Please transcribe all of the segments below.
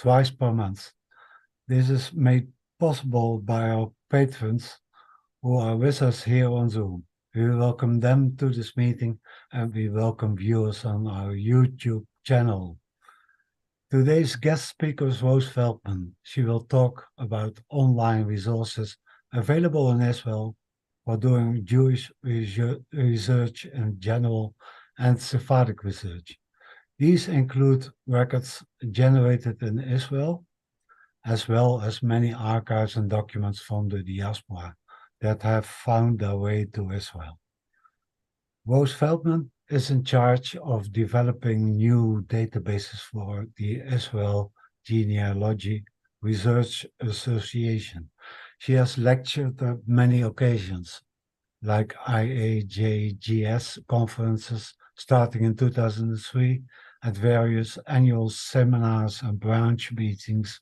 twice per month. This is made possible by our patrons who are with us here on Zoom. We welcome them to this meeting and we welcome viewers on our YouTube channel. Today's guest speaker is Rose Feldman. She will talk about online resources available in Israel for doing Jewish research in general and Sephardic research. These include records generated in Israel, as well as many archives and documents from the diaspora that have found their way to Israel. Rose Feldman is in charge of developing new databases for the Israel Genealogy Research Association. She has lectured at many occasions, like IAJGS conferences starting in 2003, at various annual seminars and branch meetings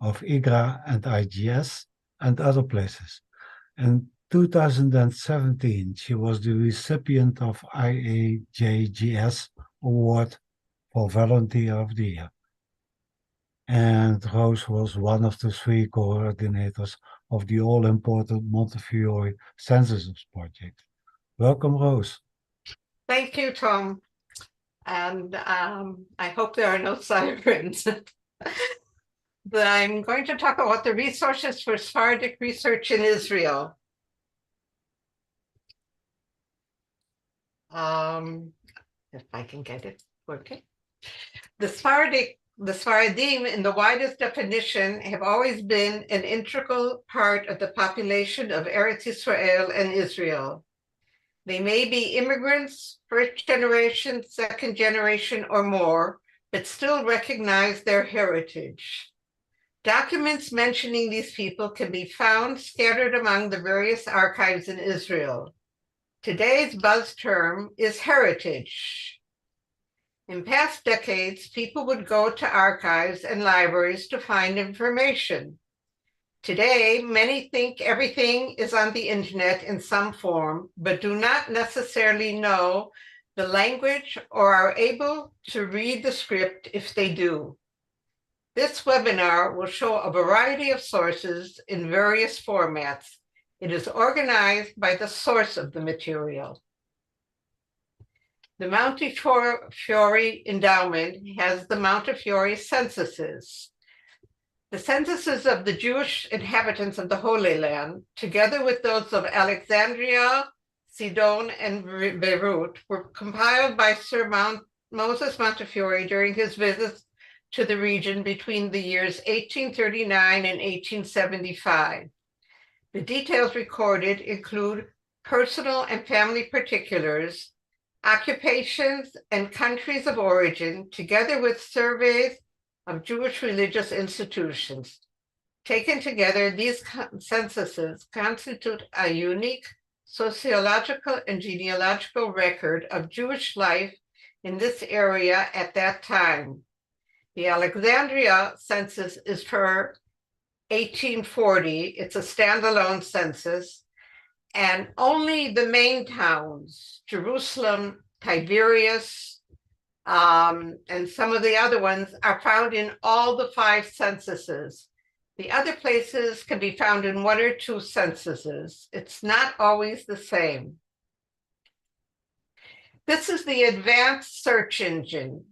of IGRA and IGS and other places. In 2017, she was the recipient of IAJGS Award for Volunteer of the Year. And Rose was one of the 3 coordinators of the all-important Montefiore Censuses Project. Welcome, Rose. Thank you, Tom. And I hope there are no sirens. But I'm going to talk about the resources for Sephardic research in Israel. If I can get it working. The Sephardim, in the widest definition, have always been an integral part of the population of Eretz Israel and Israel. They may be immigrants, first generation, second generation, or more, but still recognize their heritage. Documents mentioning these people can be found scattered among the various archives in Israel. Today's buzz term is heritage. In past decades, people would go to archives and libraries to find information. Today, many think everything is on the internet in some form, but do not necessarily know the language or are able to read the script if they do. This webinar will show a variety of sources in various formats. It is organized by the source of the material. The Montefiore Endowment has the Montefiore Censuses. The censuses of the Jewish inhabitants of the Holy Land, together with those of Alexandria, Sidon, and Beirut, were compiled by Sir Moses Montefiore during his visits to the region between the years 1839 and 1875. The details recorded include personal and family particulars, occupations, and countries of origin, together with surveys of Jewish religious institutions. Taken together, these censuses constitute a unique sociological and genealogical record of Jewish life in this area at that time. The Alexandria census is for 1840. It's a standalone census, and only the main towns, Jerusalem, Tiberias, and some of the other ones are found in all the 5 censuses. The other places can be found in 1 or 2 censuses. It's not always the same. This is the advanced search engine,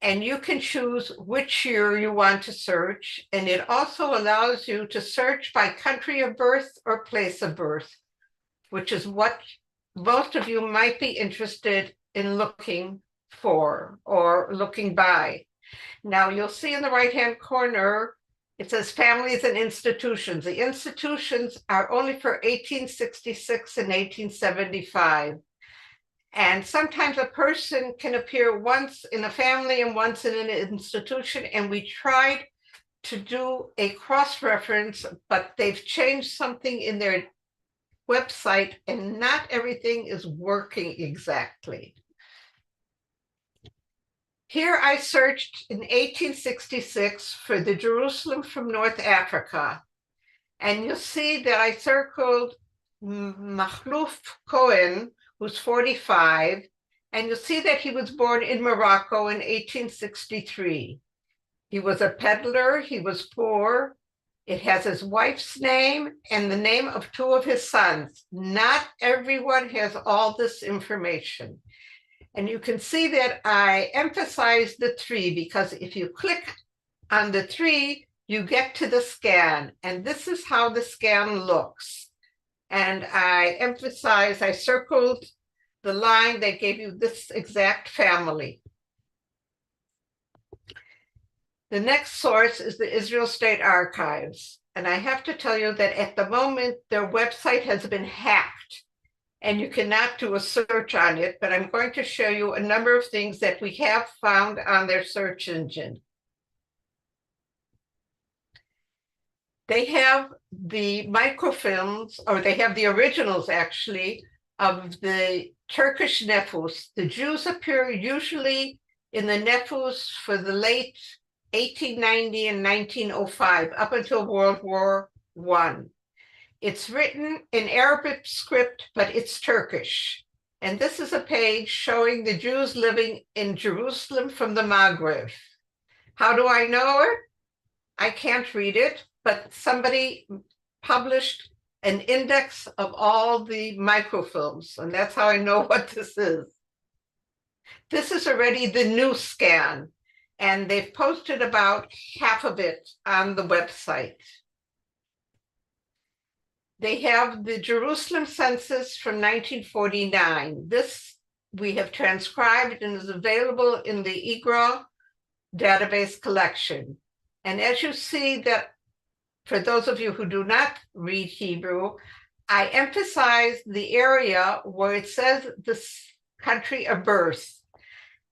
and you can choose which year you want to search, and it also allows you to search by country of birth or place of birth, which is what most of you might be interested in looking for or looking by. Now you'll see in the right-hand corner, it says families and institutions. The institutions are only for 1866 and 1875. And sometimes a person can appear once in a family and once in an institution, and we tried to do a cross-reference, but they've changed something in their website and not everything is working exactly. Here I searched in 1866 for the Jerusalem from North Africa, and you'll see that I circled Makhlouf Cohen, who's 45, and you'll see that he was born in Morocco in 1863. He was a peddler, he was poor. It has his wife's name and the name of two of his sons. Not everyone has all this information. And you can see that I emphasize the tree because if you click on the tree, you get to the scan. And this is how the scan looks. And I circled the line that gave you this exact family. The next source is the Israel State Archives. And I have to tell you that at the moment, their website has been hacked and you cannot do a search on it, but I'm going to show you a number of things that we have found on their search engine. They have the microfilms, or they have the originals actually, of the Turkish nefus. The Jews appear usually in the nefus for the late 1890 and 1905, up until World War I. It's written in Arabic script, but it's Turkish. And this is a page showing the Jews living in Jerusalem from the Maghreb. How do I know it? I can't read it, but somebody published an index of all the microfilms, and that's how I know what this is. This is already the new scan, and they've posted about half of it on the website. They have the Jerusalem census from 1949. This we have transcribed and is available in the IGRA database collection. And as you see that, for those of you who do not read Hebrew, I emphasize the area where it says this country of birth.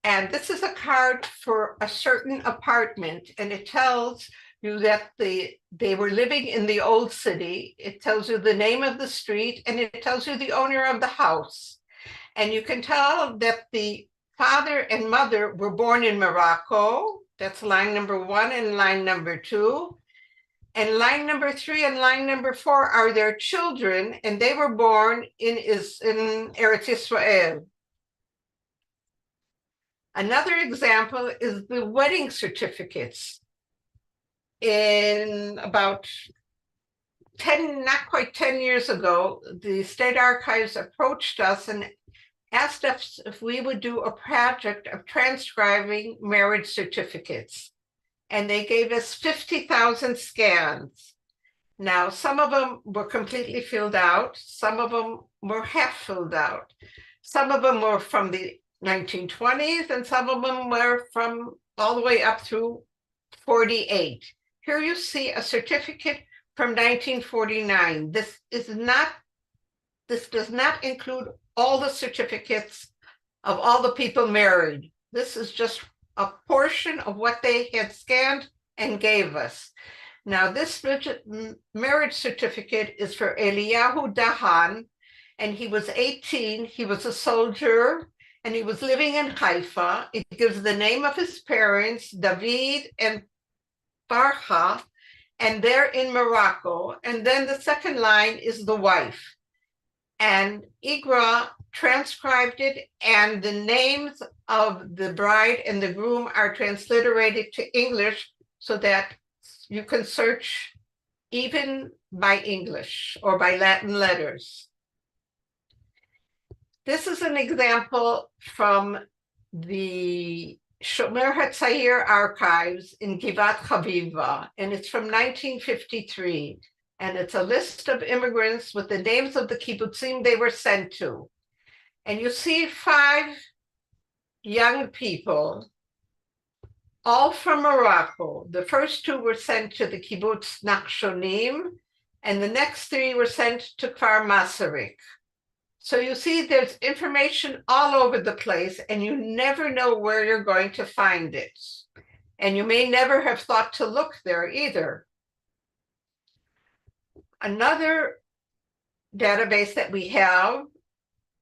And this is a card for a certain apartment, and it tells you that they were living in the old city. It tells you the name of the street, and it tells you the owner of the house. And you can tell that the father and mother were born in Morocco. That's line number 1 and line number 2. And line number 3 and line number 4 are their children, and they were born in Eretz Israel. Another example is the wedding certificates. In about 10, not quite 10 years ago, the State Archives approached us and asked us if we would do a project of transcribing marriage certificates. And they gave us 50,000 scans. Now, some of them were completely filled out. Some of them were half filled out. Some of them were from the 1920s, and some of them were from all the way up through 48. Here you see a certificate from 1949. This does not include all the certificates of all the people married. This is just a portion of what they had scanned and gave us. Now, this marriage certificate is for Eliyahu Dahan, and he was 18. He was a soldier, and he was living in Haifa. It gives the name of his parents, David and Farha, and they're in Morocco. And then the second line is the wife. And IGRA transcribed it, and the names of the bride and the groom are transliterated to English so that you can search even by English or by Latin letters. This is an example from the Shomer HaTzahir archives in Givat Chaviva, and it's from 1953. And it's a list of immigrants with the names of the kibbutzim they were sent to. And you see 5 young people, all from Morocco. The first 2 were sent to the kibbutz Nachshonim, and the next 3 were sent to Kfar Masarik. So you see there's information all over the place, and you never know where you're going to find it. And you may never have thought to look there either. Another database that we have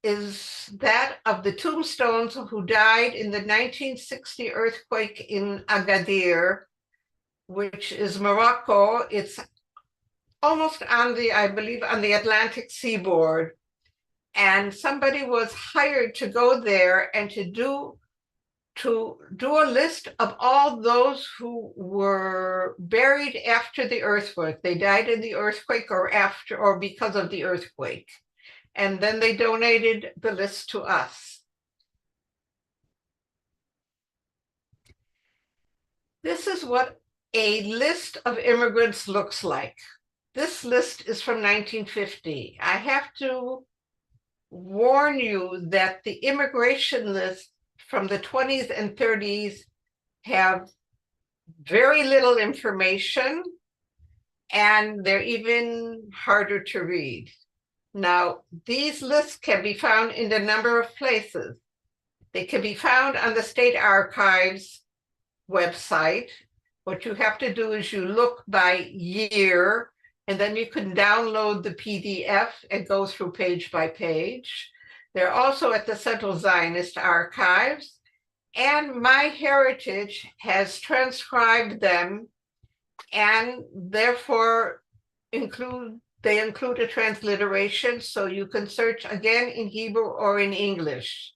is that of the tombstones who died in the 1960 earthquake in Agadir, which is Morocco. It's almost on the, I believe, on the Atlantic seaboard. And somebody was hired to go there and to do to do a list of all those who were buried after the earthquake. They died in the earthquake or after or because of the earthquake. And then they donated the list to us. This is what a list of immigrants looks like. This list is from 1950. I have to warn you that the immigration list from the 20s and 30s have very little information, and they're even harder to read. Now, these lists can be found in a number of places. They can be found on the State Archives website. What you have to do is you look by year, and then you can download the PDF and go through page by page. They're also at the Central Zionist Archives, and MyHeritage has transcribed them, and therefore they include a transliteration, so you can search again in Hebrew or in English.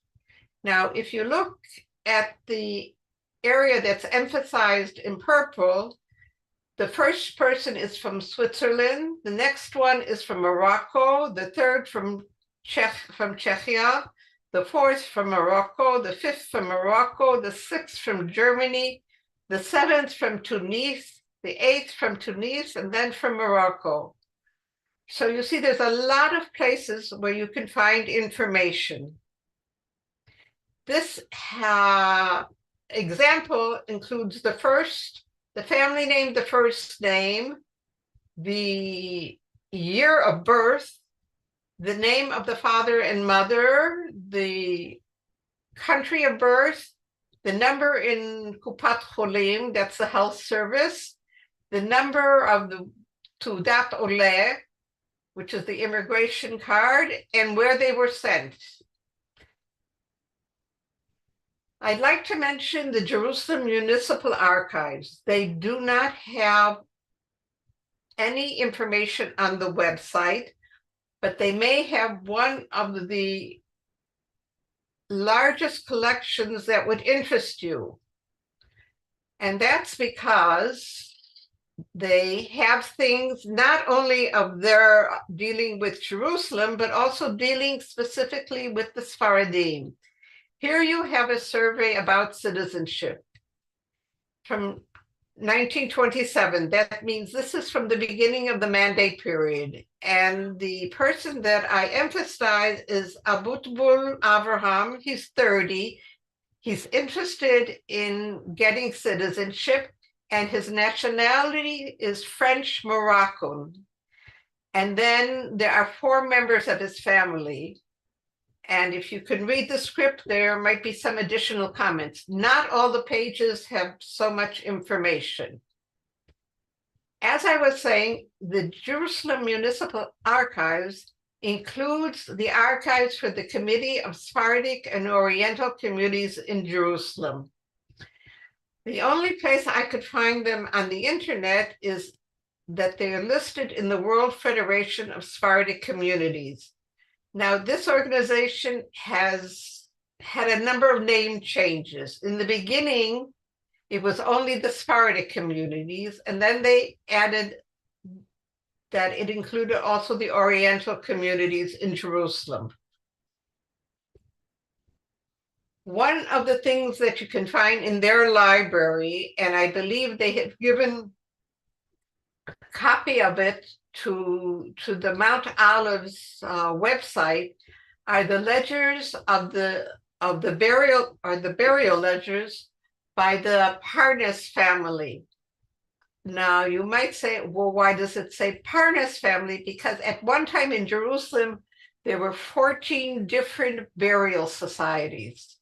Now, if you look at the area that's emphasized in purple, the first person is from Switzerland, the next one is from Morocco, the third from Czechia, the fourth from Morocco, the fifth from Morocco, the sixth from Germany, the seventh from Tunis, the eighth from Tunis, and then from Morocco. So you see there's a lot of places where you can find information. This example includes the family name, the first name, the year of birth, the name of the father and mother, the country of birth, the number in Kupat Cholim, that's the health service, the number of the Tudat Oleh, which is the immigration card, and where they were sent. I'd like to mention the Jerusalem Municipal Archives. They do not have any information on the website, but they may have one of the largest collections that would interest you. And that's because they have things not only of their dealing with Jerusalem, but also dealing specifically with the Sephardim. Here you have a survey about citizenship from 1927. That means this is from the beginning of the mandate period. And the person that I emphasize is Abutbul Avraham. He's 30. He's interested in getting citizenship, and his nationality is French Moroccan. And then there are 4 members of his family. And if you can read the script, there might be some additional comments. Not all the pages have so much information. As I was saying, the Jerusalem Municipal Archives includes the archives for the Committee of Sephardic and Oriental Communities in Jerusalem. The only place I could find them on the internet is that they are listed in the World Federation of Sephardic Communities. Now, this organization has had a number of name changes. In the beginning, it was only the Sephardic communities, and then they added that it included also the Oriental communities in Jerusalem. One of the things that you can find in their library, and I believe they have given a copy of it to the Mount Olives website, are the ledgers of the burial ledgers by the Parnas family. Now you might say, well, why does it say Parnas family? Because at one time in Jerusalem, there were 14 different burial societies.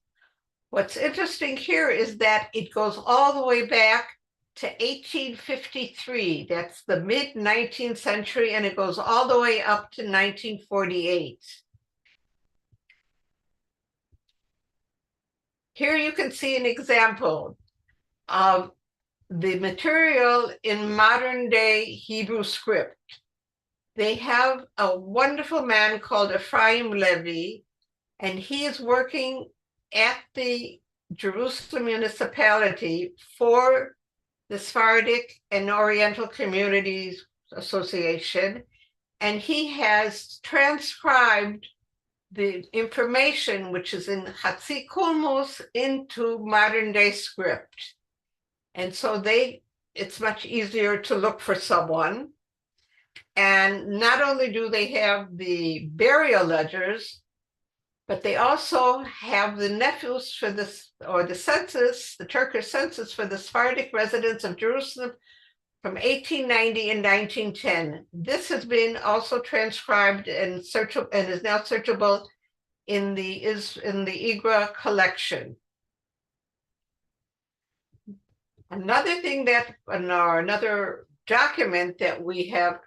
What's interesting here is that it goes all the way back to 1853. That's the mid-19th century, and it goes all the way up to 1948. Here you can see an example of the material in modern day Hebrew script. They have a wonderful man called Ephraim Levy, and he is working at the Jerusalem municipality for the Sephardic and Oriental Communities Association, and he has transcribed the information which is in Hatzi Kulmus into modern day script. And so it's much easier to look for someone. And not only do they have the burial ledgers, but they also have the nephews for this, or the census, the Turkish census for the Sephardic residents of Jerusalem from 1890 and 1910. This has been also transcribed and searchable, and is now searchable in the IGRA collection. Another thing that, another document that we have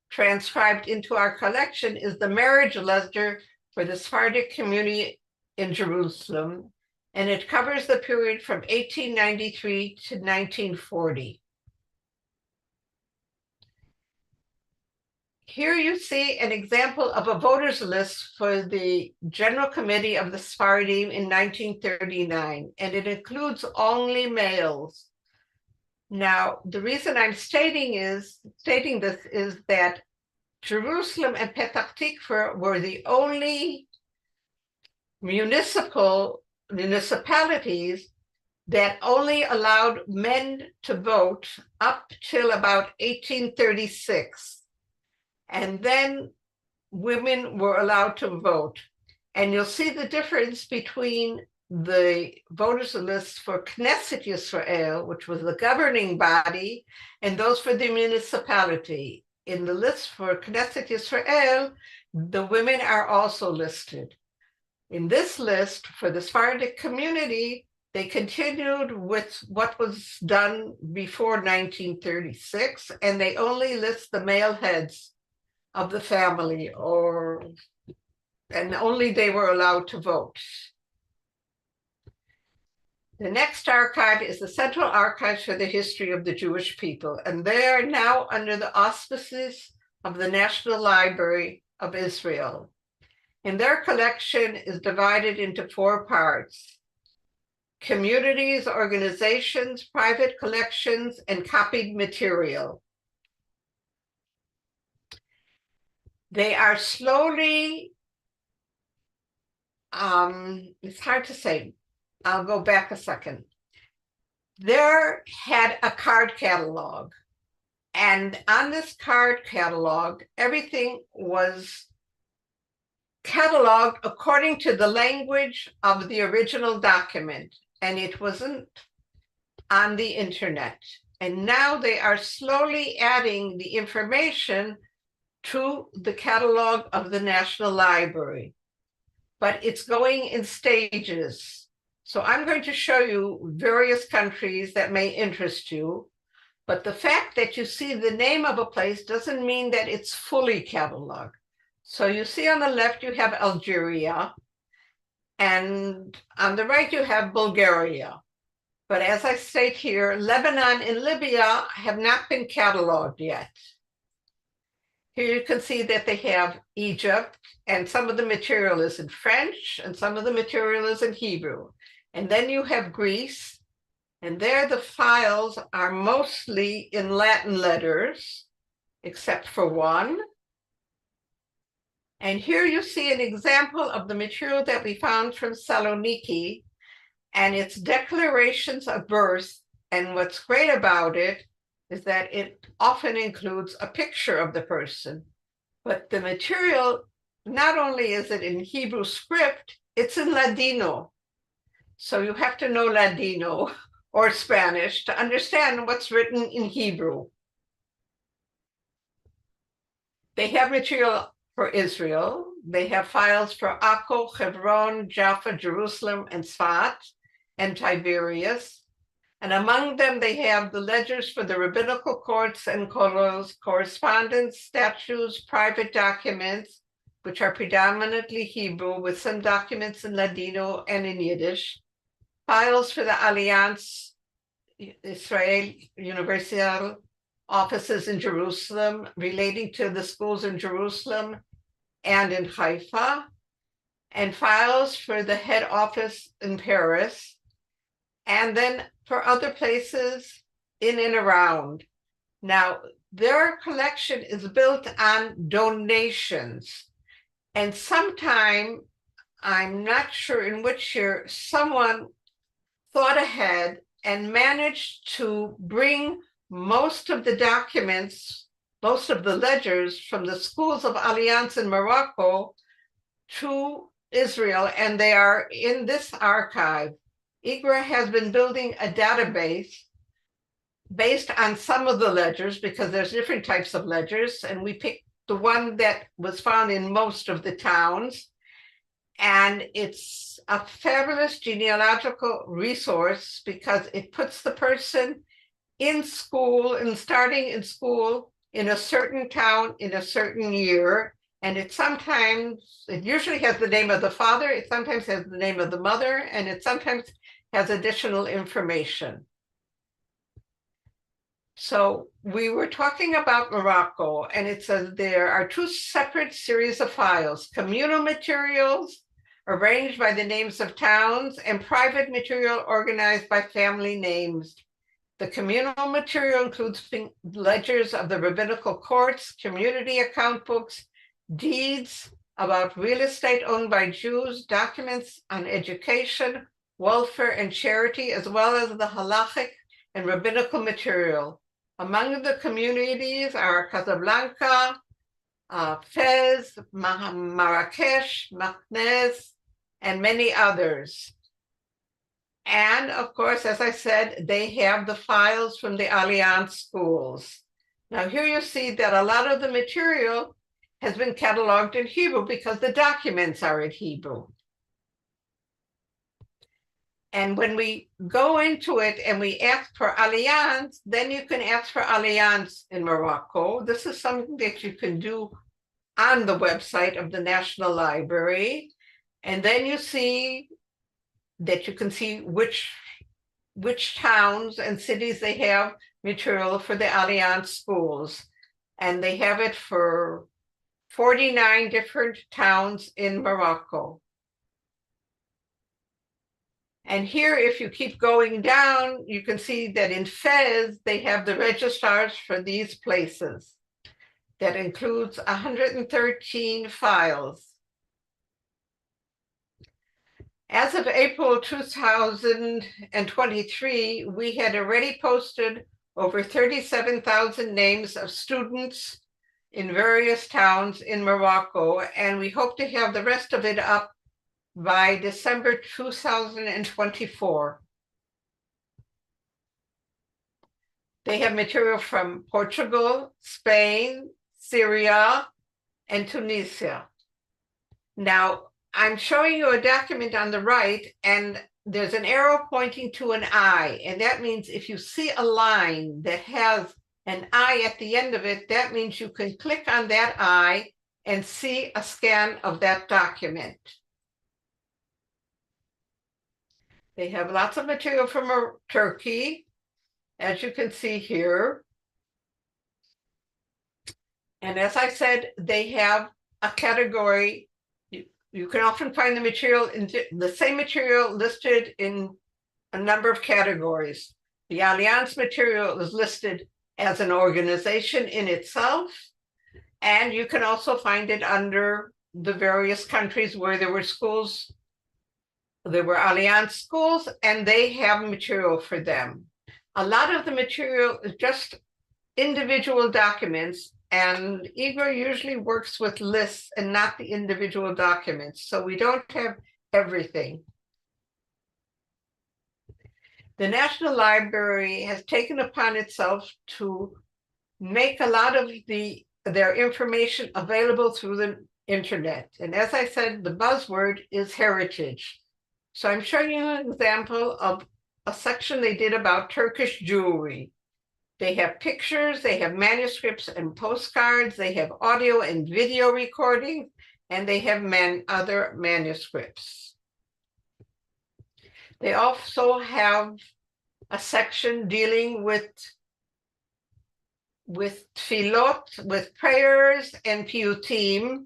transcribed into our collection is the marriage ledger for the Sephardic community in Jerusalem, and it covers the period from 1893 to 1940. Here you see an example of a voters list for the General Committee of the Sephardim in 1939, and it includes only males. Now, the reason I'm stating this is that Jerusalem and Petach Tikva were the only municipalities that only allowed men to vote up till about 1836. And then women were allowed to vote. And you'll see the difference between the voters list for Knesset Yisrael, which was the governing body, and those for the municipality. In the list for Knesset Yisrael, the women are also listed. In this list for the Sephardic community, they continued with what was done before 1936, and they only list the male heads of the family, and only they were allowed to vote. The next archive is the Central Archives for the History of the Jewish People, and they are now under the auspices of the National Library of Israel. And their collection is divided into 4 parts: communities, organizations, private collections, and copied material. They are slowly, it's hard to say. I'll go back a second. There had a card catalog, and on this card catalog, everything was cataloged according to the language of the original document, and it wasn't on the internet. And now they are slowly adding the information to the catalog of the National Library, but it's going in stages. So I'm going to show you various countries that may interest you, but the fact that you see the name of a place doesn't mean that it's fully cataloged. So you see on the left, you have Algeria, and on the right, you have Bulgaria. But as I state here, Lebanon and Libya have not been cataloged yet. Here you can see that they have Egypt, and some of the material is in French, and some of the material is in Hebrew. And then you have Greece, and there the files are mostly in Latin letters, except for one. And here you see an example of the material that we found from Saloniki, and its declarations of birth. And what's great about it is that it often includes a picture of the person, but the material, not only is it in Hebrew script, it's in Ladino. So you have to know Ladino or Spanish to understand what's written in Hebrew. They have material for Israel. They have files for Akko, Hebron, Jaffa, Jerusalem, and Sfat, and Tiberias. And among them, they have the ledgers for the rabbinical courts and kolos, correspondence, statutes, private documents, which are predominantly Hebrew, with some documents in Ladino and in Yiddish, files for the Allianz Israel Universal offices in Jerusalem relating to the schools in Jerusalem and in Haifa, and files for the head office in Paris, and then for other places in and around. Now, their collection is built on donations, and sometime, I'm not sure in which year, someone thought ahead and managed to bring most of the documents, most of the ledgers from the schools of Alliance in Morocco to Israel, and they are in this archive. IGRA has been building a database based on some of the ledgers, because there's different types of ledgers, and we picked the one that was found in most of the towns. And it's a fabulous genealogical resource because it puts the person in school and starting in school in a certain town in a certain year. And it usually has the name of the father, it sometimes has the name of the mother, and it sometimes has additional information. So we were talking about Morocco, and it says there are two separate series of files: communal materials arranged by the names of towns, and private material organized by family names. The communal material includes ledgers of the rabbinical courts, community account books, deeds about real estate owned by Jews, documents on education, welfare, and charity, as well as the halachic and rabbinical material. Among the communities are Casablanca, Fez, Marrakesh, Meknes, and many others. And of course, as I said, they have the files from the Alliance schools. Now here you see that a lot of the material has been cataloged in Hebrew because the documents are in Hebrew. And when we go into it and we ask for Alliance, then you can ask for Alliance in Morocco. This is something that you can do on the website of the National Library. And then you see that you can see which towns and cities they have material for the Alliance schools. And they have it for 49 different towns in Morocco. And here, if you keep going down, you can see that in Fez, they have the registrars for these places. That includes 113 files. As of April 2023, we had already posted over 37,000 names of students in various towns in Morocco, and we hope to have the rest of it up by December 2024. They have material from Portugal, Spain, Syria, and Tunisia. Now, I'm showing you a document on the right, and there's an arrow pointing to an I, and that means if you see a line that has an I at the end of it, that means you can click on that I and see a scan of that document. They have lots of material from Turkey, as you can see here. And as I said, they have a category. You can often find the material in the same material listed in a number of categories. The Alliance material is listed as an organization in itself, and you can also find it under the various countries where there were schools. There were Alliance schools, and they have material for them. A lot of the material is just individual documents, and IGRA usually works with lists and not the individual documents, so we don't have everything. The National Library has taken upon itself to make a lot of their information available through the internet. And as I said, the buzzword is heritage. So I'm showing you an example of a section they did about Turkish jewelry. They have pictures, they have manuscripts and postcards, they have audio and video recordings, and they have other manuscripts. They also have a section dealing with tefillot, with prayers and piyutim.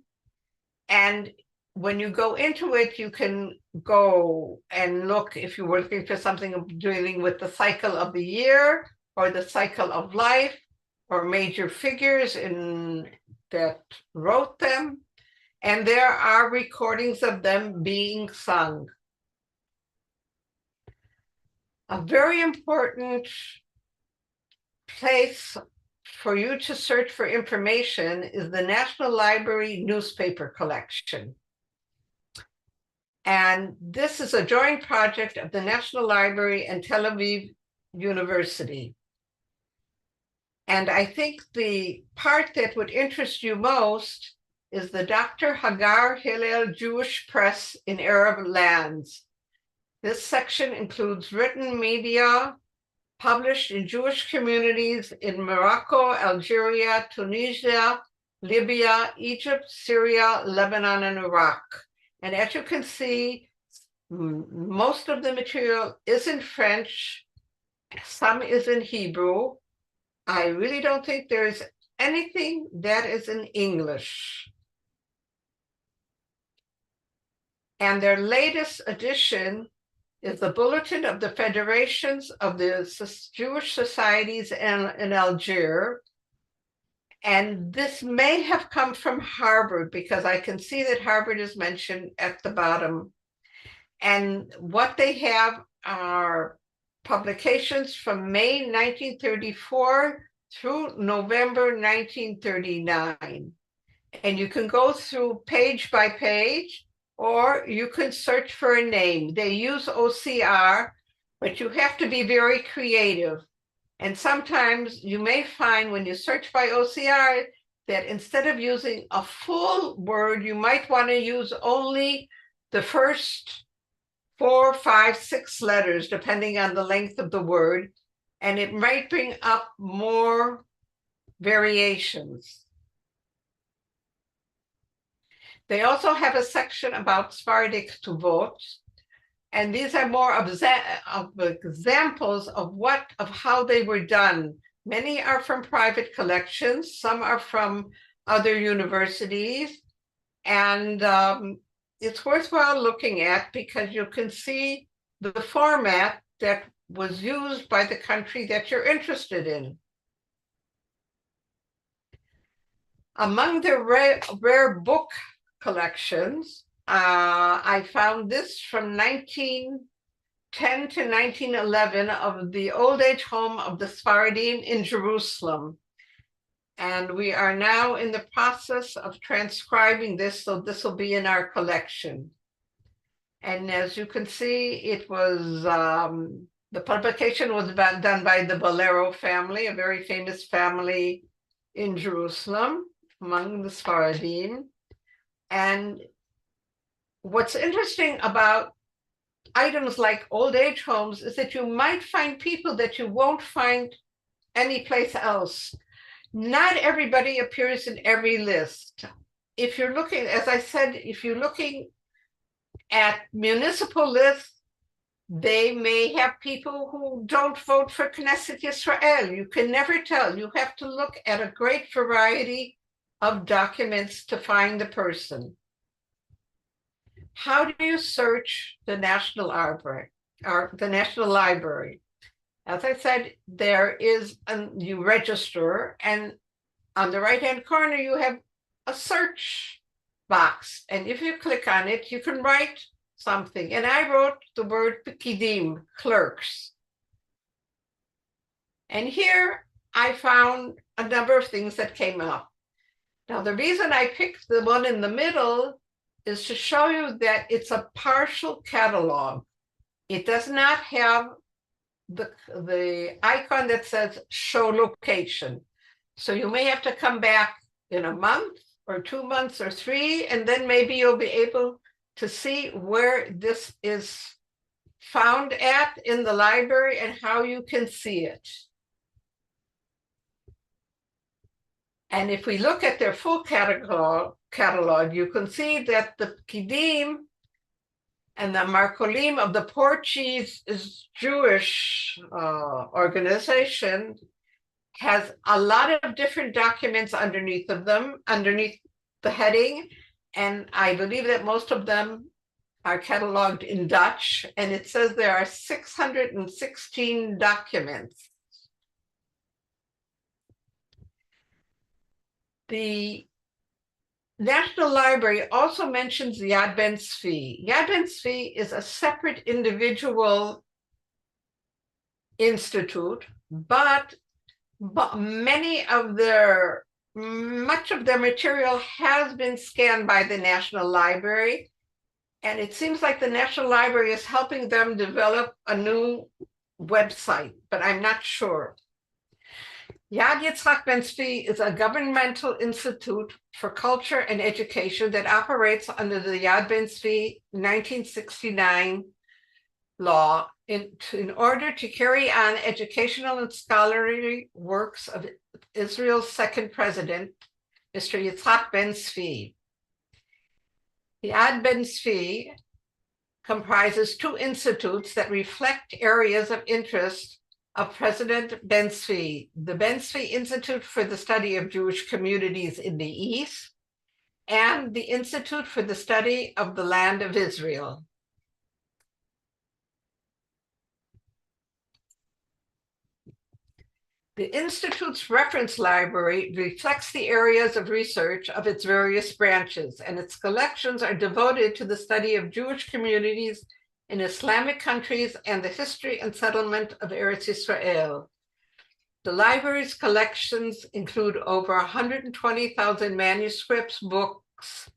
And when you go into it, you can go and look if you were looking for something dealing with the cycle of the year or the cycle of life or major figures that wrote them. And there are recordings of them being sung. A very important place for you to search for information is the National Library newspaper collection. And this is a joint project of the National Library and Tel Aviv University. And I think the part that would interest you most is the Dr. Hagar Hillel Jewish Press in Arab Lands. This section includes written media published in Jewish communities in Morocco, Algeria, Tunisia, Libya, Egypt, Syria, Lebanon, and Iraq. And as you can see, most of the material is in French, some is in Hebrew. I really don't think there is anything that is in English. And their latest edition is the Bulletin of the Federations of the Jewish Societies in Algiers. And this may have come from Harvard because I can see that Harvard is mentioned at the bottom. And what they have are publications from May 1934 through November 1939. And you can go through page by page, or you can search for a name. They use OCR, but you have to be very creative. And sometimes you may find when you search by OCR that instead of using a full word, you might want to use only the first 4, 5, 6 letters, depending on the length of the word, and it might bring up more variations. They also have a section about Sephardic Tuvot, and these are more of examples of how they were done. Many are from private collections, some are from other universities, and it's worthwhile looking at because you can see the format that was used by the country that you're interested in. Among the rare book collections, I found this from 1910 to 1911 of the old age home of the Sephardim in Jerusalem. And we are now in the process of transcribing this, so this will be in our collection. And as you can see, it was, the publication was done by the Bolero family, a very famous family in Jerusalem among the Sephardim. And what's interesting about items like old age homes is that you might find people that you won't find anyplace else. Not everybody appears in every list. If you're looking, as I said, if you're looking at municipal lists, they may have people who don't vote for Knesset Yisrael. You can never tell. You have to look at a great variety of documents to find the person. How do you search the National Library? As I said, you register, and on the right-hand corner, you have a search box. And if you click on it, you can write something. And I wrote the word Pekidim, clerks. And here I found a number of things that came up. Now, the reason I picked the one in the middle is to show you that it's a partial catalog. It does not have the icon that says show location. So you may have to come back in a month or 2 months or 3, and then maybe you'll be able to see where this is found at in the library and how you can see it. And if we look at their full catalog, you can see that the Pkidim and the Marcolim of the Portuguese Jewish organization has a lot of different documents underneath of them, underneath the heading. And I believe that most of them are cataloged in Dutch, and it says there are 616 documents. The National Library also mentions the Yad Ben Tzvi. Yad Ben Tzvi is a separate individual institute, but much of their material has been scanned by the National Library, and it seems like the National Library is helping them develop a new website, but I'm not sure. Yad Yitzhak Ben Tzvi is a governmental institute for culture and education that operates under the Yad Ben Tzvi 1969 law in order to carry on educational and scholarly works of Israel's second president, Mr. Yitzhak Ben Tzvi. The Yad Ben Tzvi comprises two institutes that reflect areas of interest of President Ben Tzvi, the Ben Tzvi Institute for the Study of Jewish Communities in the East, and the Institute for the Study of the Land of Israel. The Institute's reference library reflects the areas of research of its various branches, and its collections are devoted to the study of Jewish communities in Islamic countries and the history and settlement of Eretz Israel. The library's collections include over 120,000 manuscripts, books,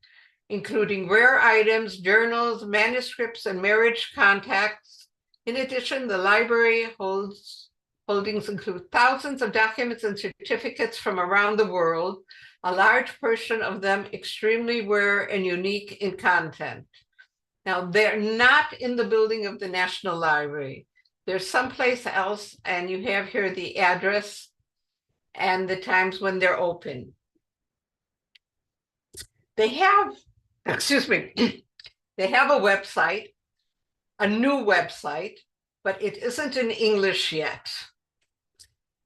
including rare items, journals, manuscripts, and marriage contacts. In addition, the library holdings include thousands of documents and certificates from around the world, a large portion of them extremely rare and unique in content. Now, they're not in the building of the National Library. They're someplace else, and you have here the address and the times when they're open. They have, they have a website, a new website, but it isn't in English yet.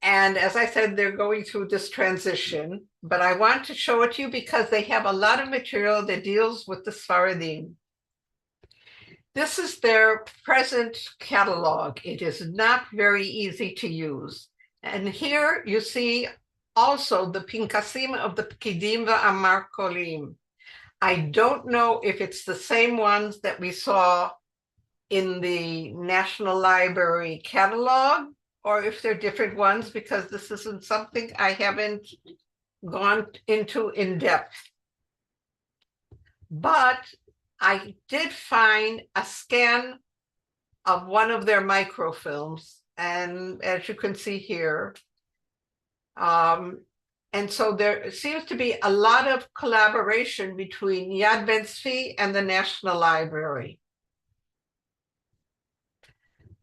And as I said, they're going through this transition, but I want to show it to you because they have a lot of material that deals with the Sephardim. This is their present catalog. It is not very easy to use. And here you see also the Pinkasim of the Pkidim v'Amarkolim. I don't know if it's the same ones that we saw in the National Library catalog, or if they're different ones, because this isn't something I haven't gone into in depth. But I did find a scan of one of their microfilms, and as you can see here, and so there seems to be a lot of collaboration between Yad Ben Tzvi and the National Library.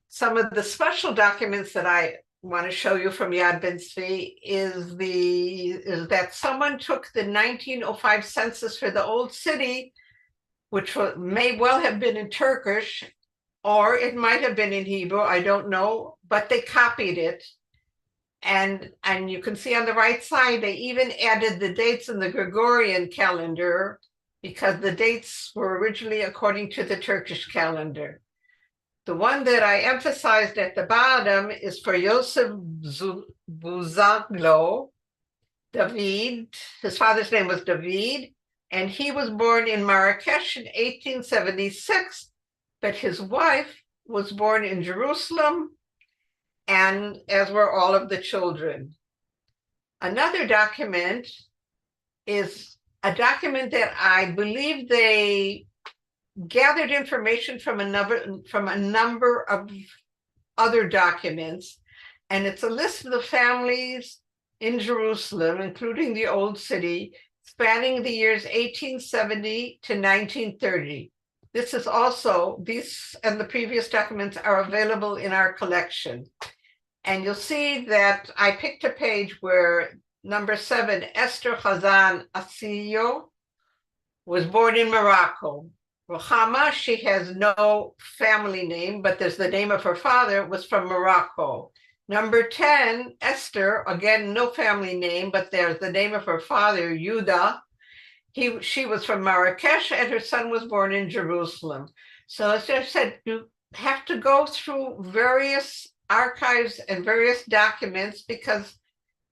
Some of the special documents that I want to show you from Yad Ben Tzvi is that someone took the 1905 census for the old city, which may well have been in Turkish, or it might have been in Hebrew, I don't know, but they copied it. And you can see on the right side, they even added the dates in the Gregorian calendar because the dates were originally according to the Turkish calendar. The one that I emphasized at the bottom is for Yosef Buzaglo, David. His father's name was David, and he was born in Marrakesh in 1876, but his wife was born in Jerusalem, and as were all of the children. Another document is a document that I believe they gathered information from a number of other documents, and it's a list of the families in Jerusalem, including the Old City, spanning the years 1870 to 1930. This is also, these and the previous documents are available in our collection. And you'll see that I picked a page where number 7, Esther Chazan Asiyo, was born in Morocco. Rohama, she has no family name, but there's the name of her father, was from Morocco. Number 10, Esther, again, no family name, but there's the name of her father, Yuda. She was from Marrakesh and her son was born in Jerusalem. So as I said, you have to go through various archives and various documents because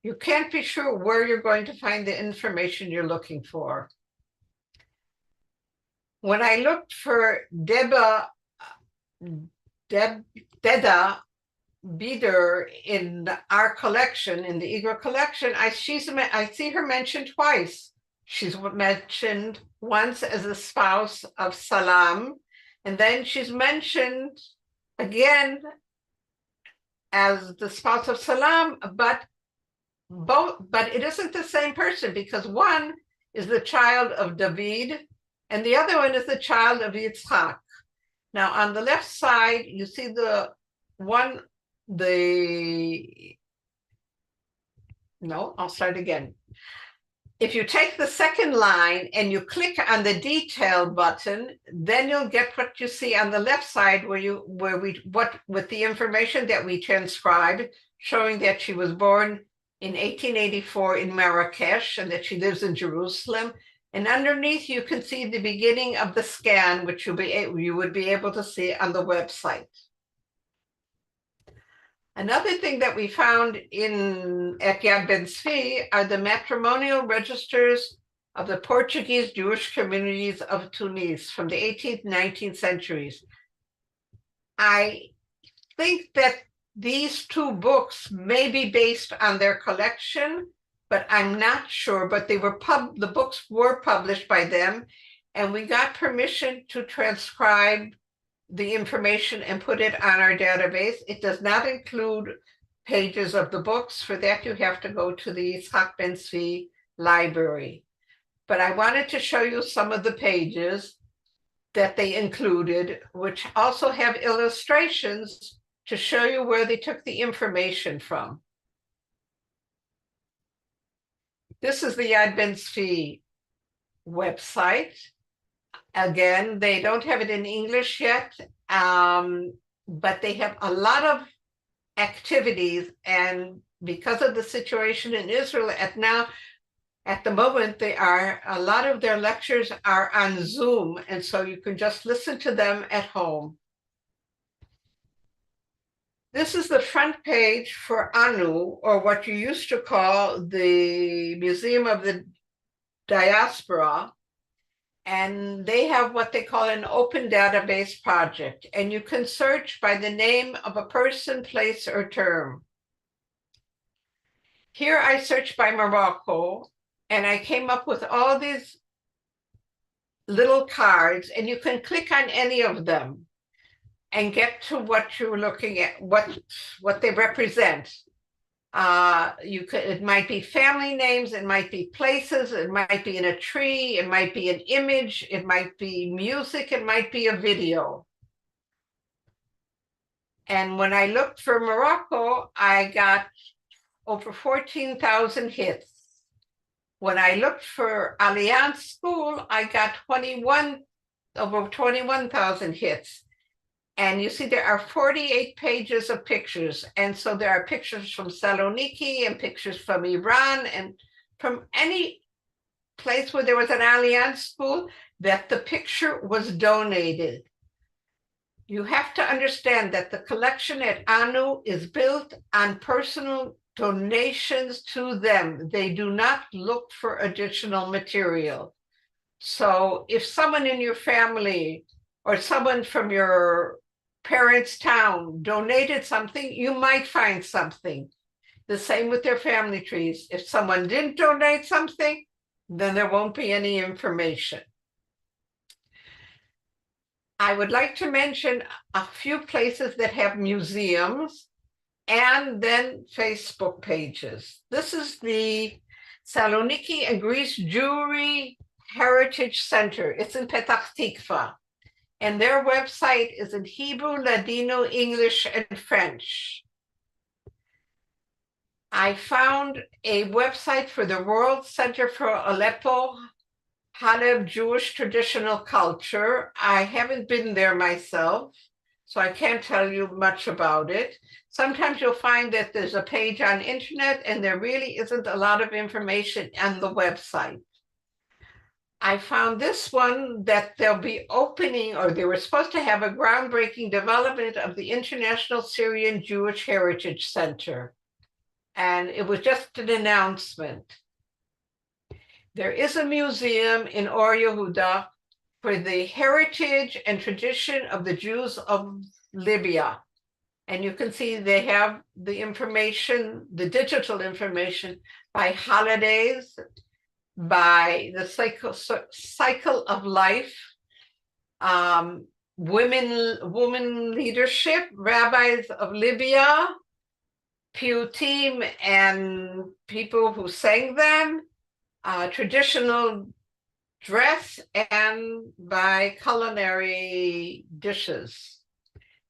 you can't be sure where you're going to find the information you're looking for. When I looked for Deda Bieder in our collection, in the IGRA collection, I see her mentioned twice. She's mentioned once as a spouse of Salam, and then she's mentioned again as the spouse of Salam, but it isn't the same person because one is the child of David and the other one is the child of Yitzhak. Now on the left side, you see I'll start again. If you take the second line and you click on the detail button, then you'll get what you see on the left side with the information that we transcribed, showing that she was born in 1884 in Marrakesh and that she lives in Jerusalem. And underneath you can see the beginning of the scan, which you would be able to see on the website. Another thing that we found at Yad Ben Tzvi are the matrimonial registers of the Portuguese Jewish communities of Tunis from the 18th and 19th centuries. I think that these two books may be based on their collection, but I'm not sure, but the books were published by them, and we got permission to transcribe the information and put it on our database. It does not include pages of the books. For that, you have to go to the Yitzhak Ben Tzvi library. But I wanted to show you some of the pages that they included, which also have illustrations to show you where they took the information from. This is the Yad Ben Tzvi website. Again, they don't have it in English yet, but they have a lot of activities. And because of the situation in Israel at the moment, a lot of their lectures are on Zoom. And so you can just listen to them at home. This is the front page for ANU, or what you used to call the Museum of the Diaspora. And they have what they call an open database project. And you can search by the name of a person, place, or term. Here I searched by Morocco, and I came up with all these little cards, and you can click on any of them and get to what you're looking at, what they represent. It might be family names, it might be places, it might be in a tree, it might be an image, it might be music, it might be a video. And when I looked for Morocco, I got over 14,000 hits. When I looked for Alliance School, I got over 21,000 hits. And you see there are 48 pages of pictures. And so there are pictures from Saloniki and pictures from Iran and from any place where there was an Alliance school that the picture was donated. You have to understand that the collection at ANU is built on personal donations to them. They do not look for additional material. So if someone in your family or someone from your parents' town donated something, you might find something. The same with their family trees. If someone didn't donate something, then there won't be any information. I would like to mention a few places that have museums and then Facebook pages. This is the Saloniki and Greece Jewry Heritage Center. It's in Petach Tikva. And their website is in Hebrew, Ladino, English, and French. I found a website for the World Center for Aleppo Haleb Jewish Traditional Culture. I haven't been there myself, so I can't tell you much about it. Sometimes you'll find that there's a page on internet and there really isn't a lot of information on the website. I found this one that they'll be opening, or they were supposed to have a groundbreaking development of the International Syrian Jewish Heritage Center. And it was just an announcement. There is a museum in Or Yehuda for the heritage and tradition of the Jews of Libya. And you can see they have the information, the digital information by holidays, by the cycle of life, women leadership, rabbis of Libya, piyutim and people who sang them, traditional dress, and by culinary dishes.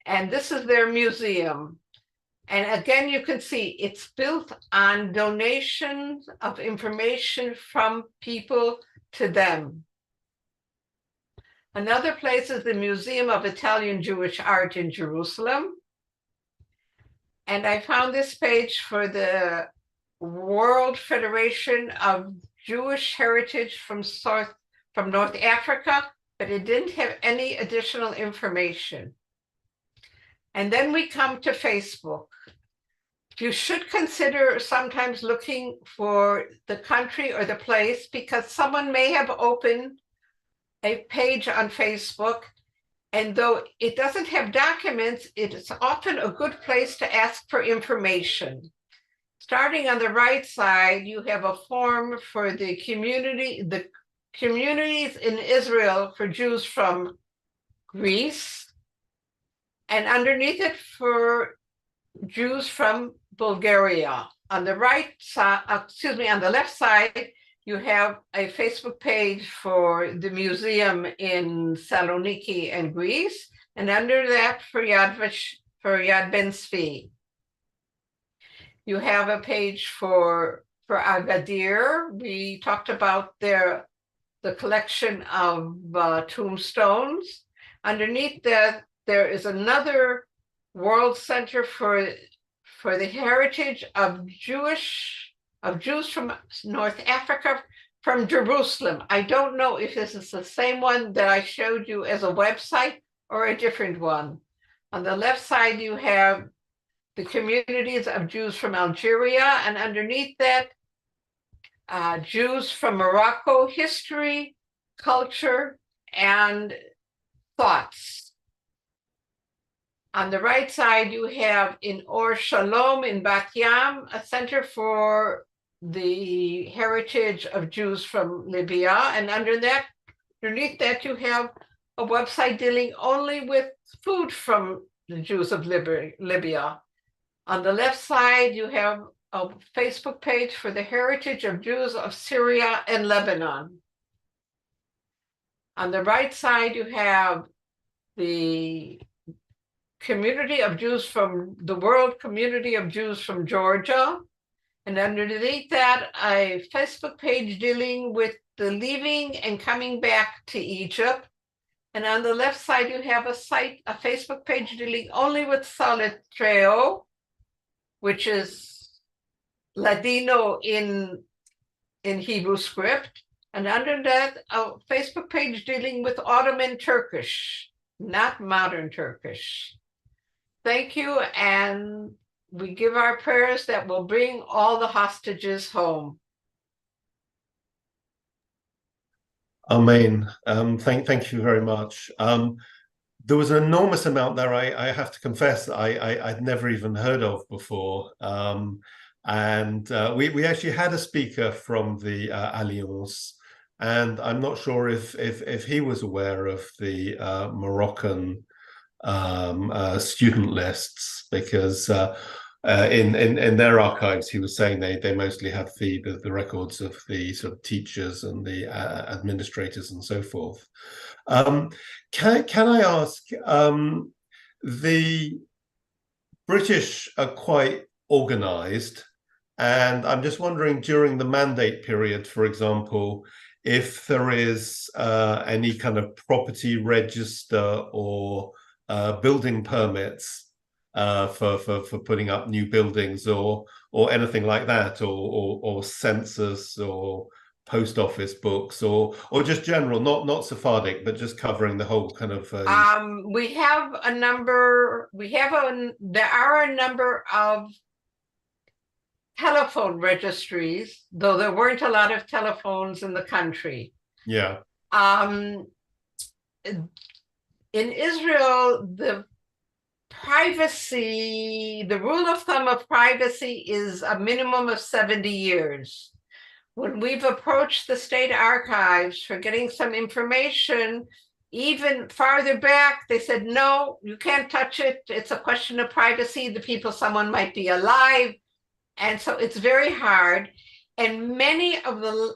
And this is their museum. And again, you can see it's built on donations of information from people to them. Another place is the Museum of Italian Jewish Art in Jerusalem. And I found this page for the World Federation of Jewish Heritage from North Africa, but it didn't have any additional information. And then we come to Facebook. You should consider sometimes looking for the country or the place, because someone may have opened a page on Facebook, and though it doesn't have documents, it is often a good place to ask for information. Starting on the right side, you have a form for the communities in Israel for Jews from Greece, and underneath it for Jews from Bulgaria. On the right side, on the left side, you have a Facebook page for the museum in Saloniki and Greece, and under that for Yad Ben Zvi. You have a page for Agadir. We talked about the collection of tombstones. Underneath that, there is another World Center for the heritage of Jews from North Africa, from Jerusalem. I don't know if this is the same one that I showed you as a website or a different one. On the left side, you have the communities of Jews from Algeria, and underneath that, Jews from Morocco, history, culture, and thoughts. On the right side, you have in Or Shalom in Bat Yam, a center for the heritage of Jews from Libya. And underneath that, you have a website dealing only with food from the Jews of Libya. On the left side, you have a Facebook page for the heritage of Jews of Syria and Lebanon. On the right side, you have the community of Jews from the World Community of Jews from Georgia. And underneath that, a Facebook page dealing with the leaving and coming back to Egypt. And on the left side, you have a Facebook page dealing only with Solitreo, which is Ladino in Hebrew script. And under that, a Facebook page dealing with Ottoman Turkish, not modern Turkish. Thank you, and we give our prayers that will bring all the hostages home. Amen. Thank you very much. There was an enormous amount there, I have to confess, I'd never even heard of before. And we actually had a speaker from the Alliance, and I'm not sure if he was aware of the Moroccan student lists, because in their archives, he was saying they mostly have the records of the sort of teachers and the administrators and so forth. Can I ask, the British are quite organized, and I'm just wondering, during the mandate period, for example, if there is any kind of property register or building permits for putting up new buildings or anything like that, or census or post office books, or just general, not Sephardic, but just covering the whole kind of we have a number, there are a number of telephone registries, though there weren't a lot of telephones in the country. yeah. In Israel, the rule of thumb of privacy is a minimum of 70 years. When we've approached the state archives for getting some information, even farther back, they said, no, you can't touch it. It's a question of privacy. Someone might be alive. And so it's very hard. And many of the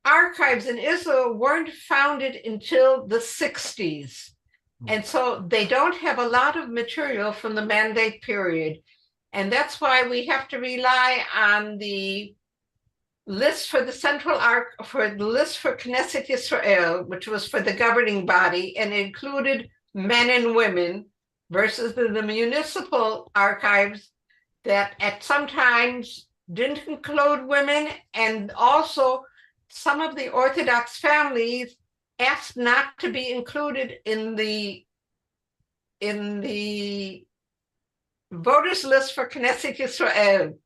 archives in Israel weren't founded until the 60s. And so they don't have a lot of material from the mandate period. And that's why we have to rely on the list for the list for Knesset Israel, which was for the governing body and included men and women, versus the municipal archives that at sometimes didn't include women, and also some of the Orthodox families asked not to be included in the voters list for Knesset Israel.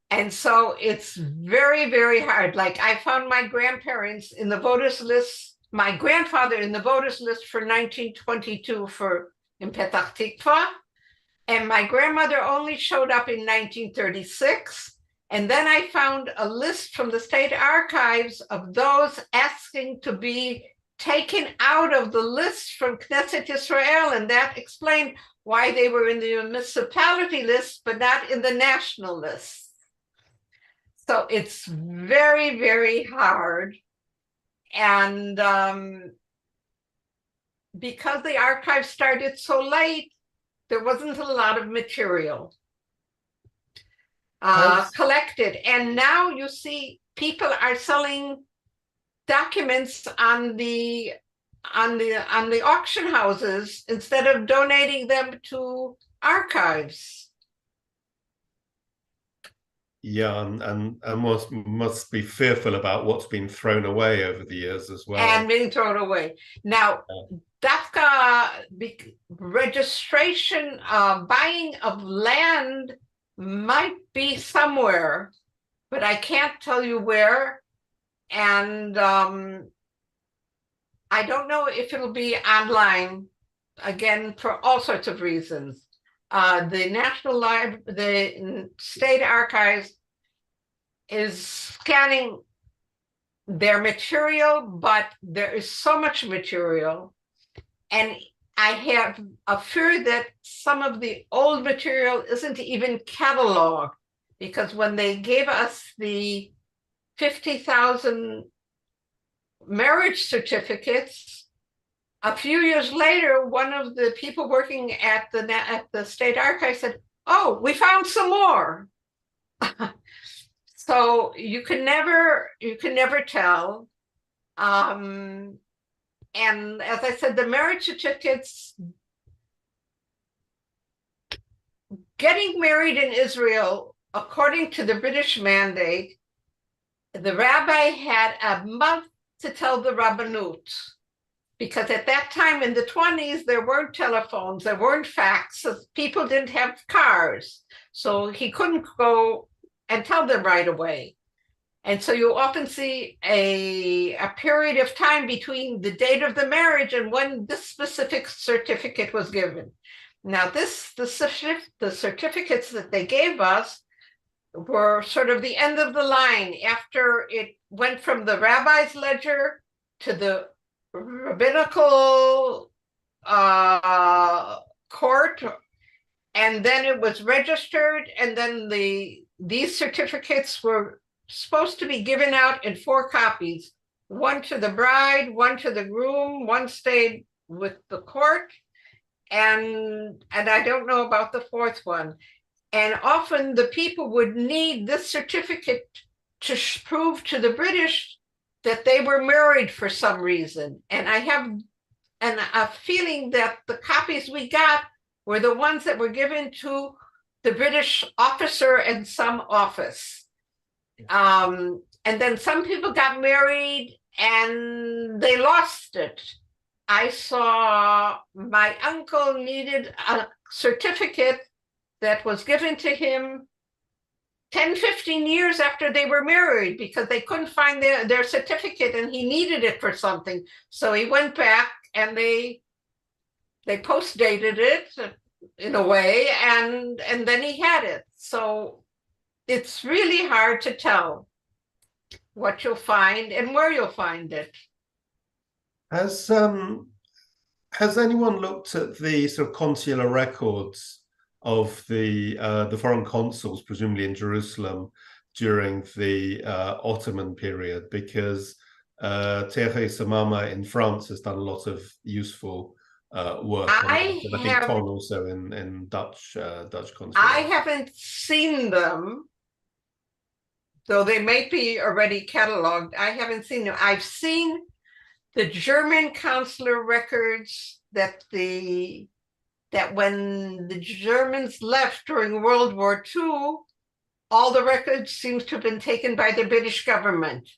And so it's very, very hard. Like, I found my grandparents in the voters list, my grandfather in the voters list for 1922 in Petach Tikva, and my grandmother only showed up in 1936. And then I found a list from the state archives of those asking to be taken out of the list from Knesset Israel, and that explained why they were in the municipality list, but not in the national list. So it's very, very hard. And because the archive started so late, there wasn't a lot of material collected. And now you see people are selling documents on the auction houses instead of donating them to archives. Yeah, and must be fearful about what's been thrown away over the years as well. And being thrown away. Now, Dafka registration, buying of land might be somewhere, but I can't tell you where. And I don't know if it'll be online, again, for all sorts of reasons. The National Library, the State Archives is scanning their material, but there is so much material. And I have a fear that some of the old material isn't even cataloged, because when they gave us the 50,000 marriage certificates, a few years later, one of the people working at the State Archive said, "Oh, we found some more." So you can never tell. And as I said, the marriage certificates, getting married in Israel, according to the British mandate, the rabbi had a month to tell the rabbanut. Because at that time in the 20s, there weren't telephones, there weren't faxes, people didn't have cars. So he couldn't go and tell them right away. And so you often see a period of time between the date of the marriage and when this specific certificate was given. Now the certificates that they gave us were sort of the end of the line after it went from the rabbi's ledger to the rabbinical court, and then it was registered, and then these certificates were supposed to be given out in 4 copies, one to the bride, one to the groom, one stayed with the court, and I don't know about the 4th one. And often the people would need this certificate to prove to the British that they were married for some reason. And I have a feeling that the copies we got were the ones that were given to the British officer in some office. And And then some people got married and they lost it. I saw my uncle needed a certificate that was given to him 10, 15 years after they were married because they couldn't find their certificate and he needed it for something. So he went back and they post-dated it in a way, and then he had it. So it's really hard to tell what you'll find and where you'll find it. Has anyone looked at the sort of consular records of the foreign consuls, presumably in Jerusalem, during the Ottoman period? Because Thierry Samama in France has done a lot of useful work on that. And I think Ton also in Dutch consulate. I haven't seen them, though they may be already cataloged. I haven't seen them. I've seen the German consular records that when the Germans left during World War II, all the records seems to have been taken by the British government.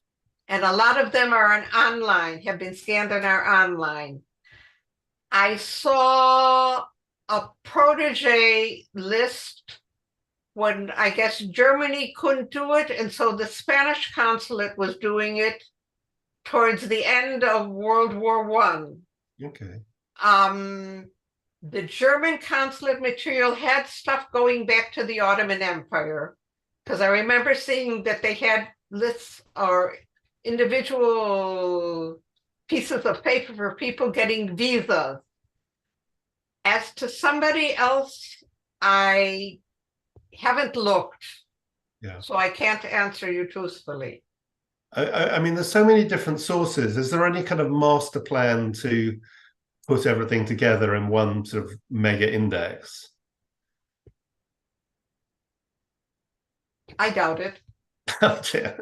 And a lot of them are online, have been scanned and are online. I saw a protege list when I guess Germany couldn't do it, and so the Spanish consulate was doing it towards the end of World War I. Okay. The German consulate material had stuff going back to the Ottoman Empire, because I remember seeing that they had lists or individual pieces of paper for people getting visas. As to somebody else, I haven't looked, so I can't answer you truthfully. I mean, there's so many different sources. Is there any kind of master plan to put everything together in one sort of mega index? I doubt it. Okay.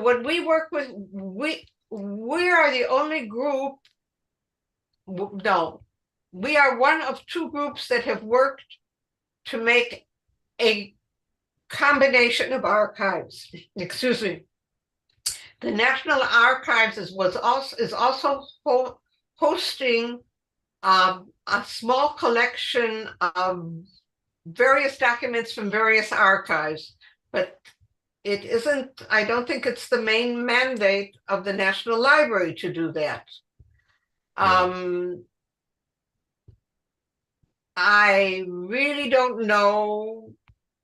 When we work with, we are the only group, no, we are one of two groups that have worked to make a combination of archives. Excuse me. The National Archives is also hosting a small collection of various documents from various archives, but it isn't, I don't think it's the main mandate of the National Library to do that. I really don't know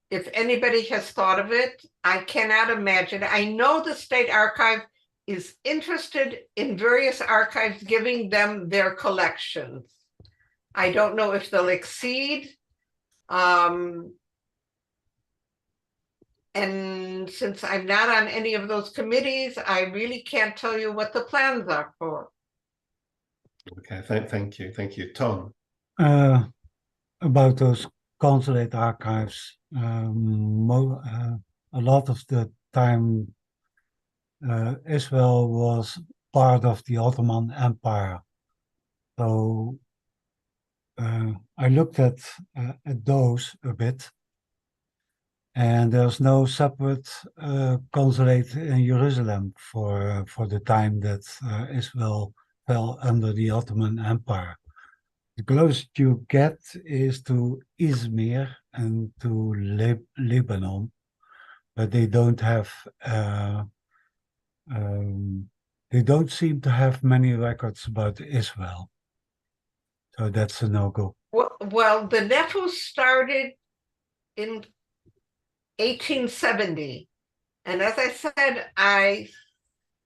if anybody has thought of it. I cannot imagine. I know the State Archive is interested in various archives giving them their collections. I don't know if they'll exceed. And since I'm not on any of those committees, I really can't tell you what the plans are for. Okay, thank you. Tom? About those consulate archives, a lot of the time Israel was part of the Ottoman Empire. So I looked at those a bit, and there's no separate consulate in Jerusalem for the time that Israel fell under the Ottoman Empire. The closest you get is to Izmir and to Lebanon, but they don't have, they don't seem to have many records about Israel. So that's a no-go. Well, the Nefus started in 1870. And as I said,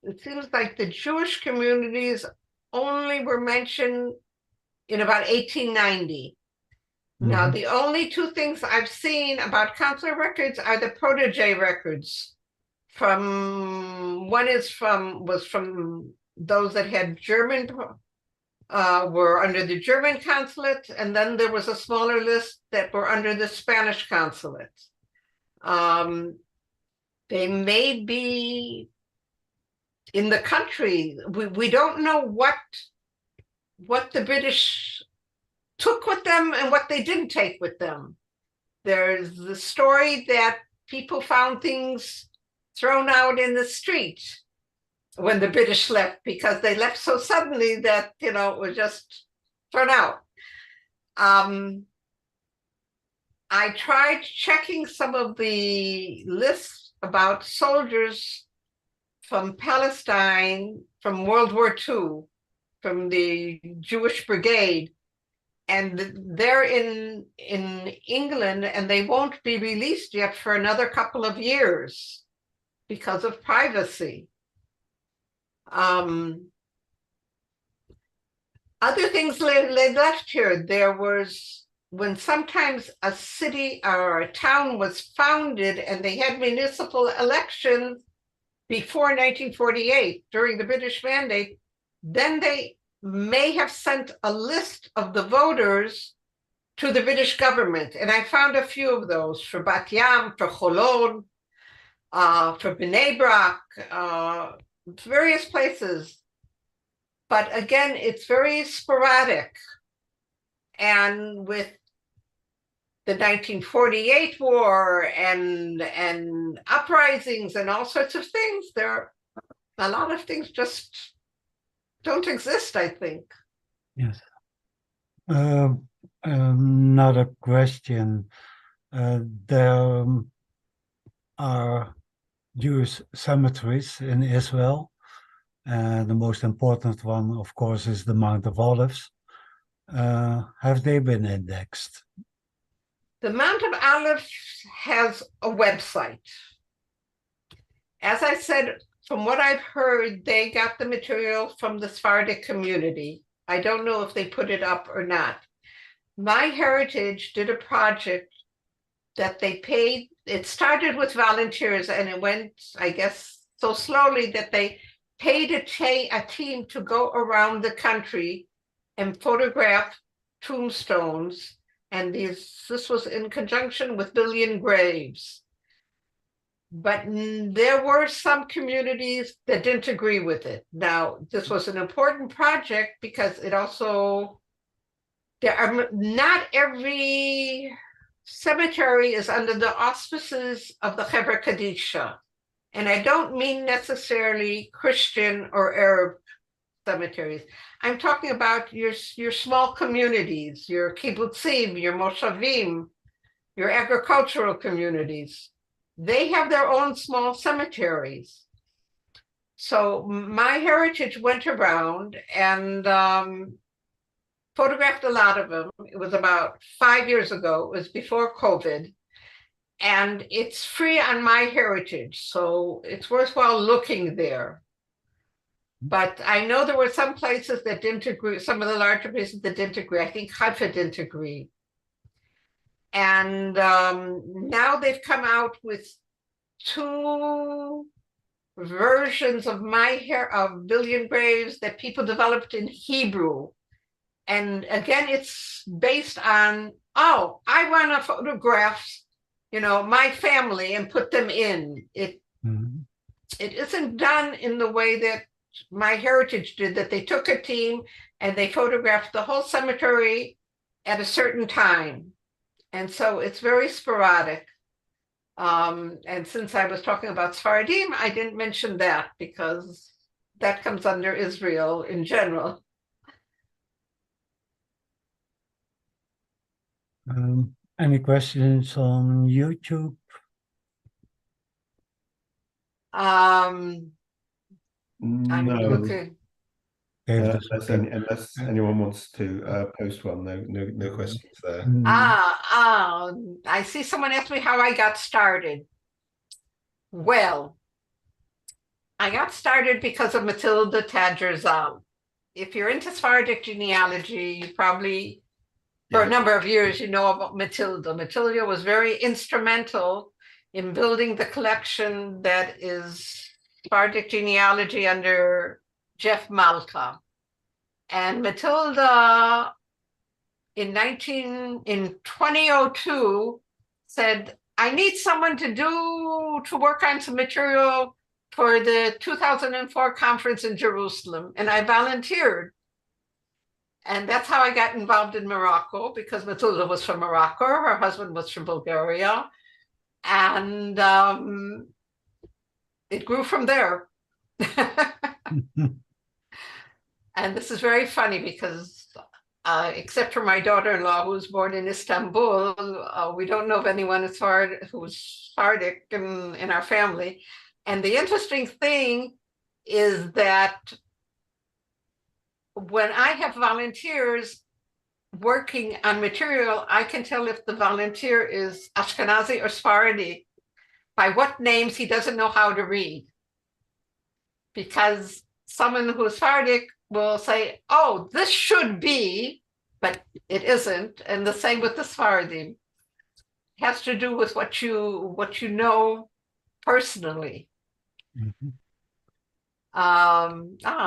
it seems like the Jewish communities only were mentioned in about 1890. Mm-hmm. Now, the only two things I've seen about consular records are the protege records. Was from those that had German, were under the German consulate, and then there was a smaller list that were under the Spanish consulate. They may be in the country. We don't know what the British took with them and what they didn't take with them. There's the story that people found things thrown out in the street when the British left, because they left so suddenly that, it was just thrown out. I tried checking some of the lists about soldiers from Palestine from World War II, from the Jewish Brigade, and they're in England, and they won't be released yet for another couple of years because of privacy. Other things they left here, there was, when sometimes a city or a town was founded and they had municipal elections before 1948 during the British Mandate, then they may have sent a list of the voters to the British government. And I found a few of those for Bat Yam, for Cholon, for Bnei Brak, various places. But again, it's very sporadic. And with the 1948 war and uprisings and all sorts of things, there are a lot of things just don't exist, I think. Yes. Another question. There are Jewish cemeteries in Israel. The most important one, of course, is the Mount of Olives. Have they been indexed? The Mount of Olives has a website. As I said, from what I've heard, they got the material from the Sephardic community. I don't know if they put it up or not. MyHeritage did a project that they paid. It started with volunteers and it went, I guess, so slowly that they paid a team to go around the country and photograph tombstones. And this was in conjunction with Billion Graves. But there were some communities that didn't agree with it. Now, this was an important project because it also, not every cemetery is under the auspices of the Chevra Kadisha. And I don't mean necessarily Christian or Arab cemeteries. I'm talking about your small communities, your kibbutzim, your moshavim, your agricultural communities. They have their own small cemeteries. So MyHeritage went around and photographed a lot of them. It was about 5 years ago. It was before COVID. And it's free on MyHeritage, so it's worthwhile looking there. But I know there were some places that didn't agree, some of the larger places that didn't agree. I think Haifa didn't agree. And now they've come out with 2 versions of of Billion Graves that people developed in Hebrew. And again, it's based on, oh, I want to photograph, my family and put them in. It isn't done in the way that MyHeritage did, that they took a team and they photographed the whole cemetery at a certain time. And so it's very sporadic. And since I was talking about Sephardim, I didn't mention that because that comes under Israel in general. Any questions on YouTube? I'm No. looking. Unless anyone wants to post one, no questions there. I see someone asked me how I got started. Well, I got started because of Matilda Tadger Zal. If you're into Sephardic genealogy, you probably, for a number of years, you know about Matilda. Matilda was very instrumental in building the collection that is Sephardic genealogy under Jeff Malka. And Matilda in 2002 said, I need someone to work on some material for the 2004 conference in Jerusalem. And I volunteered. And that's how I got involved in Morocco, because Matilda was from Morocco. Her husband was from Bulgaria. And it grew from there. And this is very funny because except for my daughter-in-law who was born in Istanbul, we don't know of anyone who's Sephardic in our family. And the interesting thing is that when I have volunteers working on material, I can tell if the volunteer is Ashkenazi or Sephardic by what names he doesn't know how to read. Because someone who's Sephardic will say, oh, this should be, but it isn't. And the same with the Sephardim. It has to do with what you know personally. Mhm.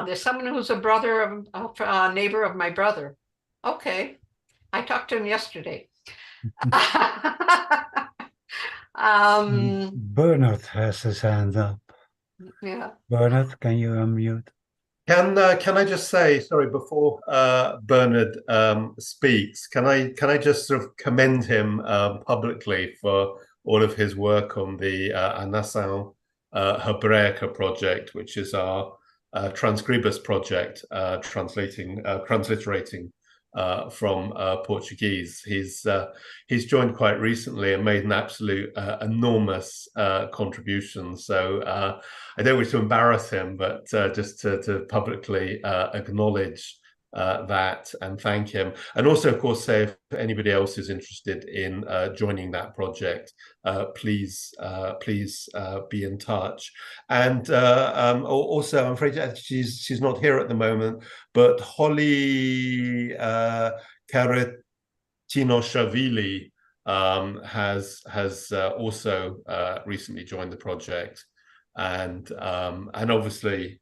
There's someone who's a neighbor of my brother. Okay, I talked to him yesterday. Bernard has his hand up. Yeah. Bernard, can you unmute? Can I just say, sorry, before Bernard speaks, can I just sort of commend him publicly for all of his work on the Nação Hebraica project, which is our transcribers project, transliterating from Portuguese. He's joined quite recently and made an absolute enormous contribution. So I don't wish to embarrass him, but just to publicly acknowledge that and thank him. And also, of course, say if anybody else is interested in joining that project, please be in touch. And also, I'm afraid she's not here at the moment, but Holly Karetinoshvili has also recently joined the project, and obviously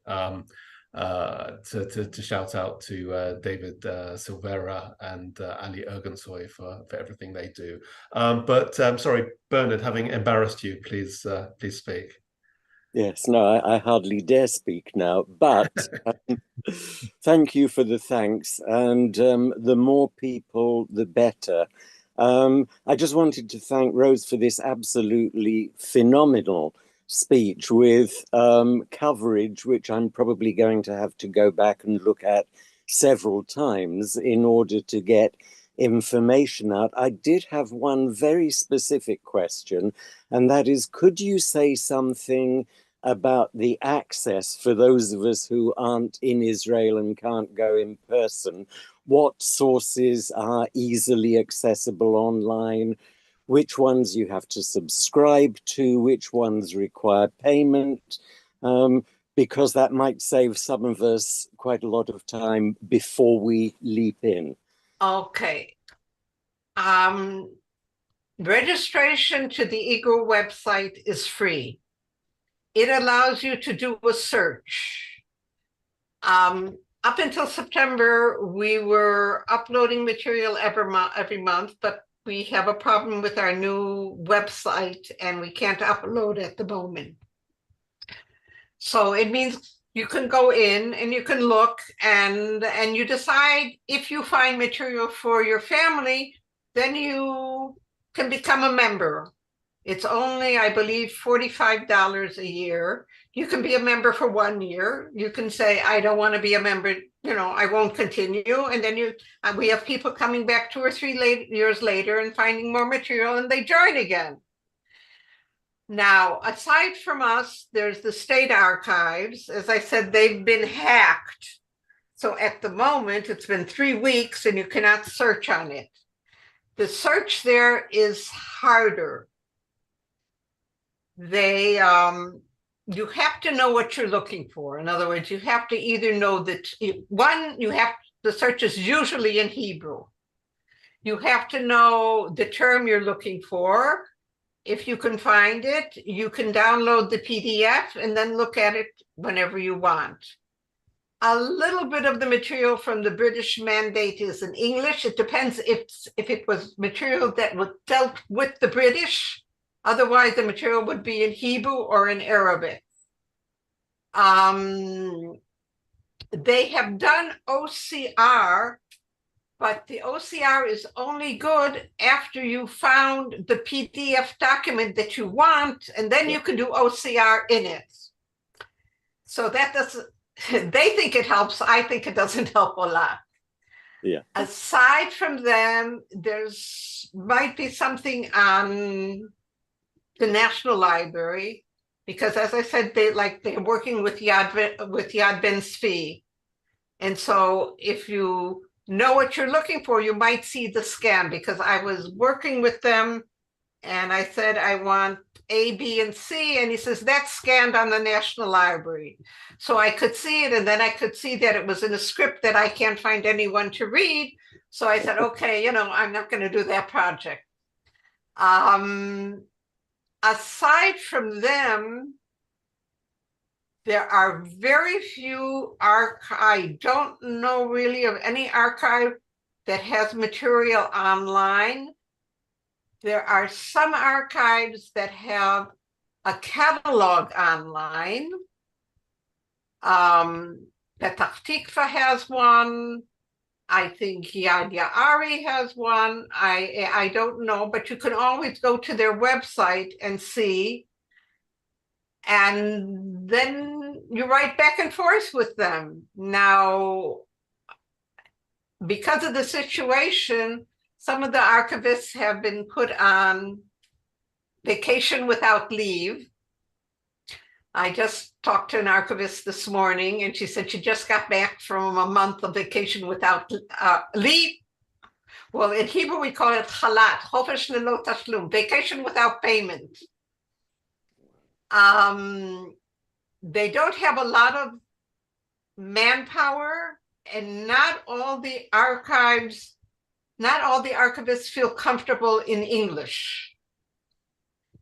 to shout out to David Silvera and Ali Ergensoy for everything they do. But sorry, Bernard, having embarrassed you, please speak. Yes, no, I hardly dare speak now, but thank you for the thanks, and the more people, the better. I just wanted to thank Rose for this absolutely phenomenal speech with coverage, which I'm probably going to have to go back and look at several times in order to get information out. I did have one very specific question, and that is, could you say something about the access for those of us who aren't in Israel and can't go in person? What sources are easily accessible online? Which ones you have to subscribe to? Which ones require payment? Because that might save some of us quite a lot of time before we leap in. Okay. Registration to the IGRA website is free. It allows you to do a search. Up until September, we were uploading material every month, but we have a problem with our new website and we can't upload at the moment. So it means you can go in and you can look and you decide if you find material for your family, then you can become a member. It's only, I believe, $45 a year. You can be a member for 1 year. You can say, I don't want to be a member, I won't continue. And then we have people coming back 2 or 3 years later and finding more material and they join again. Now, aside from us, there's the state archives. As I said, they've been hacked. So at the moment, it's been 3 weeks and you cannot search on it. The search there is harder. You have to know what you're looking for. In other words, you have to either know that the search is usually in Hebrew. You have to know the term you're looking for. If you can find it, you can download the PDF and then look at it whenever you want. A little bit of the material from the British mandate is in English. It depends if it was material that was dealt with the British. Otherwise, the material would be in Hebrew or in Arabic. They have done OCR but the OCR is only good after you found the PDF document that you want, and then you can do OCR in it. So that doesn't, they think it helps. I think it doesn't help a lot. Yeah. Aside from them, there's might be something on the National Library, because as I said, they're working with Yad Ben Zvi. And so if you know what you're looking for, you might see the scan, because I was working with them and I said, I want A, B, and C. And he says, that's scanned on the National Library. So I could see it, and then I could see that it was in a script that I can't find anyone to read. So I said, okay, I'm not going to do that project. Aside from them, there are very few I don't know really of any archive that has material online. There are some archives that have a catalog online. Petach Tikva has one. I think Yad Ya'ari has one. I don't know, but you can always go to their website and see. And then you write back and forth with them. Now, because of the situation, some of the archivists have been put on vacation without leave. I just talked to an archivist this morning, and she said she just got back from a month of vacation without leave. Well, in Hebrew, we call it chalat, chofesh lelo tashlum, vacation without payment. They don't have a lot of manpower, and not all the archivists feel comfortable in English.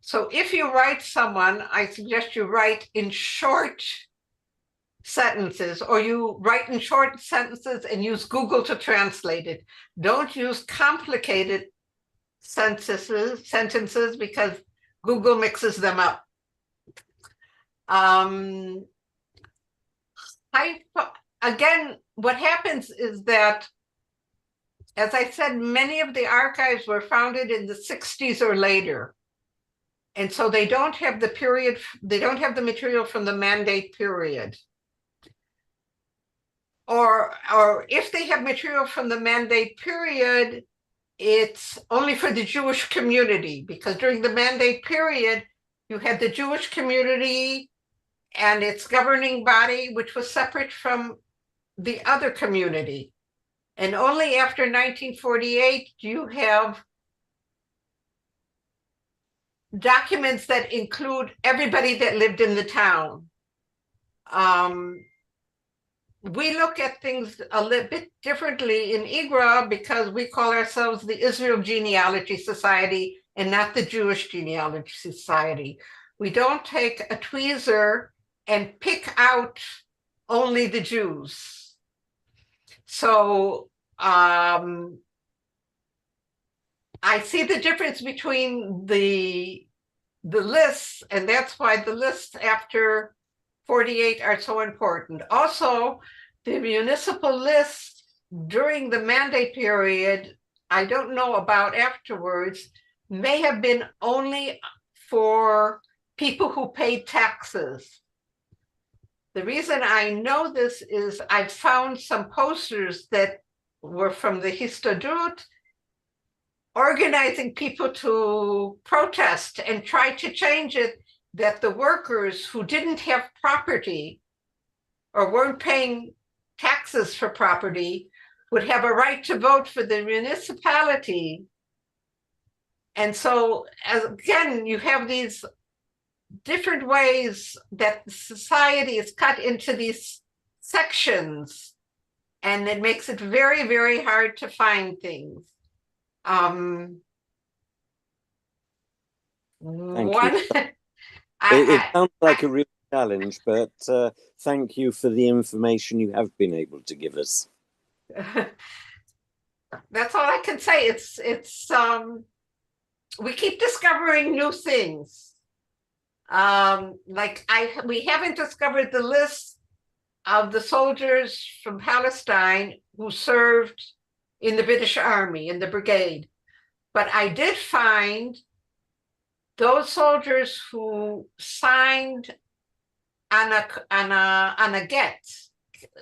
So if you write someone, I suggest you write in short sentences, or you write in short sentences and use Google to translate it. Don't use complicated sentences because Google mixes them up. Again, what happens is that, as I said, many of the archives were founded in the 60s or later. And so they don't have the period, they don't have the material from the mandate period. Or if they have material from the mandate period, it's only for the Jewish community, because during the mandate period, you had the Jewish community and its governing body, which was separate from the other community. And only after 1948, you have documents that include everybody that lived in the town. We look at things a little bit differently in IGRA because we call ourselves the Israel Genealogy Society and not the Jewish Genealogy Society. We don't take a tweezer and pick out only the Jews. So I see the difference between the lists, and that's why the lists after 48 are so important. Also, the municipal lists during the mandate period, I don't know about afterwards, may have been only for people who paid taxes. The reason I know this is I've found some posters that were from the Histadrut organizing people to protest and try to change it, that the workers who didn't have property or weren't paying taxes for property would have a right to vote for the municipality. And so, again, you have these different ways that society is cut into these sections, and it makes it very, very hard to find things. Thank you. It sounds like a real challenge, but thank you for the information you have been able to give us. That's all I can say. It's we keep discovering new things. We haven't discovered the list of the soldiers from Palestine who served in the British Army, in the brigade. But I did find those soldiers who signed on a get.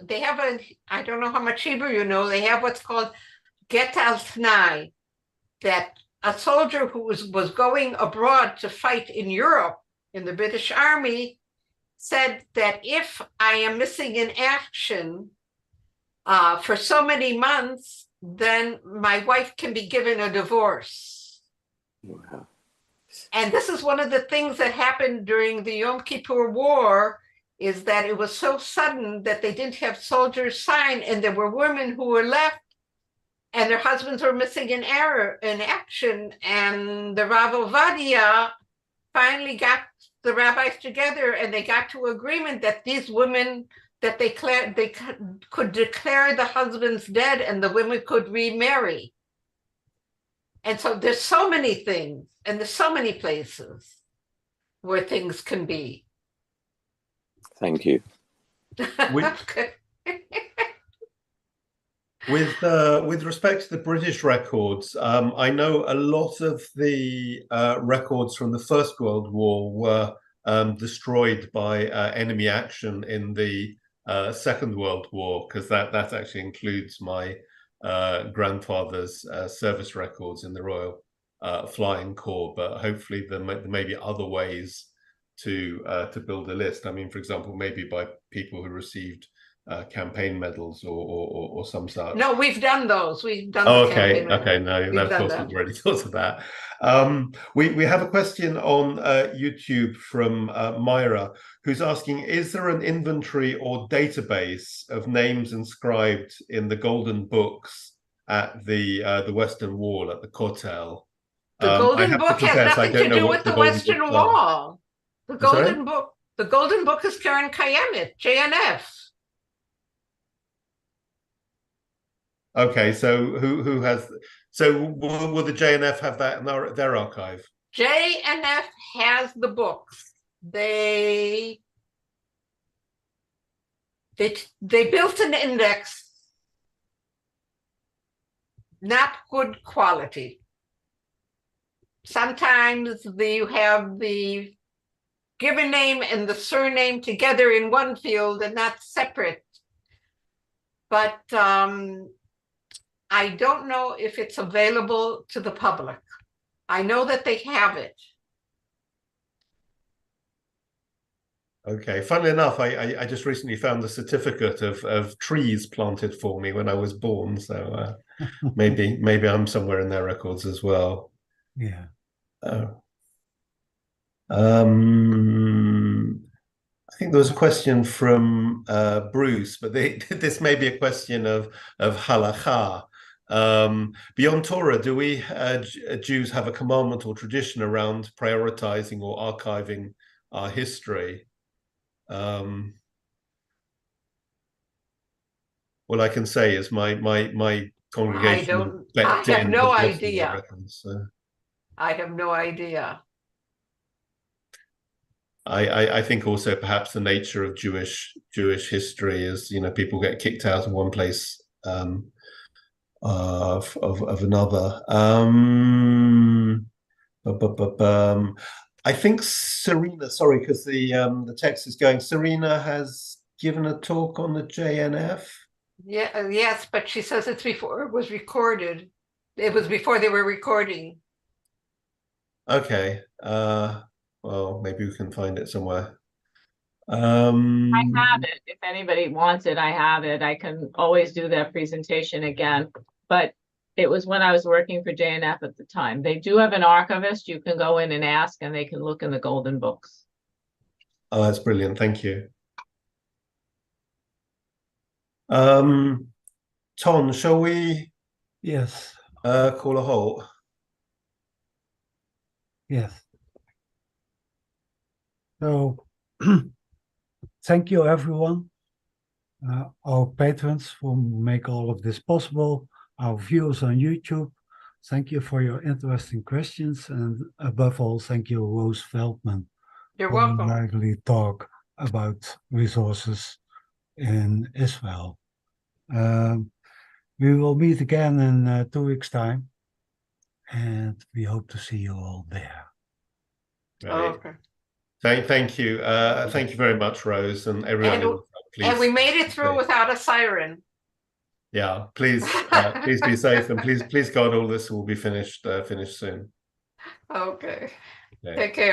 They have I don't know how much Hebrew you know, they have what's called get al tnai, that a soldier who was going abroad to fight in Europe in the British Army said that if I am missing in action for so many months, then my wife can be given a divorce. Wow. And this is one of the things that happened during the Yom Kippur War, is that it was so sudden that they didn't have soldiers sign, and there were women who were left and their husbands were missing in action. And the Rav Ovadia finally got the rabbis together, and they got to agreement that these women, that they could declare the husbands dead and the women could remarry. And so there's so many things, and there's so many places where things can be. Thank you. With respect to the British records, I know a lot of the records from the First World War were destroyed by enemy action in the Second World War, because that actually includes my grandfather's service records in the Royal Flying Corps. But hopefully there may be other ways to build a list. I mean, for example, maybe by people who received campaign medals or some such. No, we've done those. We've done. Oh, okay. No, we've of course that. we've already thought of that. We have a question on YouTube from Myra, who's asking: is there an inventory or database of names inscribed in the Golden Books at the Western Wall at the Kotel? The Golden Book has nothing to do with the Western Wall. The Golden Book. The Golden Book is Karen Kayemet, JNF. Okay, so who has? So will the JNF have that in their archive? JNF has the books. They built an index, not good quality. Sometimes you have the given name and the surname together in one field and not separate. But I don't know if it's available to the public. I know that they have it. Okay, funnily enough, I just recently found the certificate of trees planted for me when I was born. So maybe I'm somewhere in their records as well. Yeah. I think there was a question from Bruce, but this may be a question of halakha. Beyond Torah, do we Jews have a commandment or tradition around prioritizing or archiving our history? What I can say is my congregation. I have no idea. Records, so. I have no idea. I think also perhaps the nature of Jewish history is, people get kicked out of one place of another. I think Serena, sorry, because the text is going, Serena has given a talk on the JNF. Yeah, yes, but she says it's before it was recorded. It was before they were recording. Okay. Well, maybe we can find it somewhere. I have it. If anybody wants it, I have it. I can always do that presentation again. But it was when I was working for JNF at the time. They do have an archivist. You can go in and ask, and they can look in the Golden Books. Oh, that's brilliant. Thank you. Ton, shall we? Yes. Call a halt. Yes. So, thank you, everyone. Our patrons who make all of this possible, our viewers on YouTube. Thank you for your interesting questions. And above all, thank you, Rose Feldman. You're for welcome. a lively talk about resources in Israel. We We will meet again in 2 weeks' time, and we hope to see you all there. Right. Okay. Thank you. Thank you very much, Rose, and everyone. And we made it through without a siren. Yeah, please be safe, and please God, all this will be finished soon. Okay. Okay. Take care.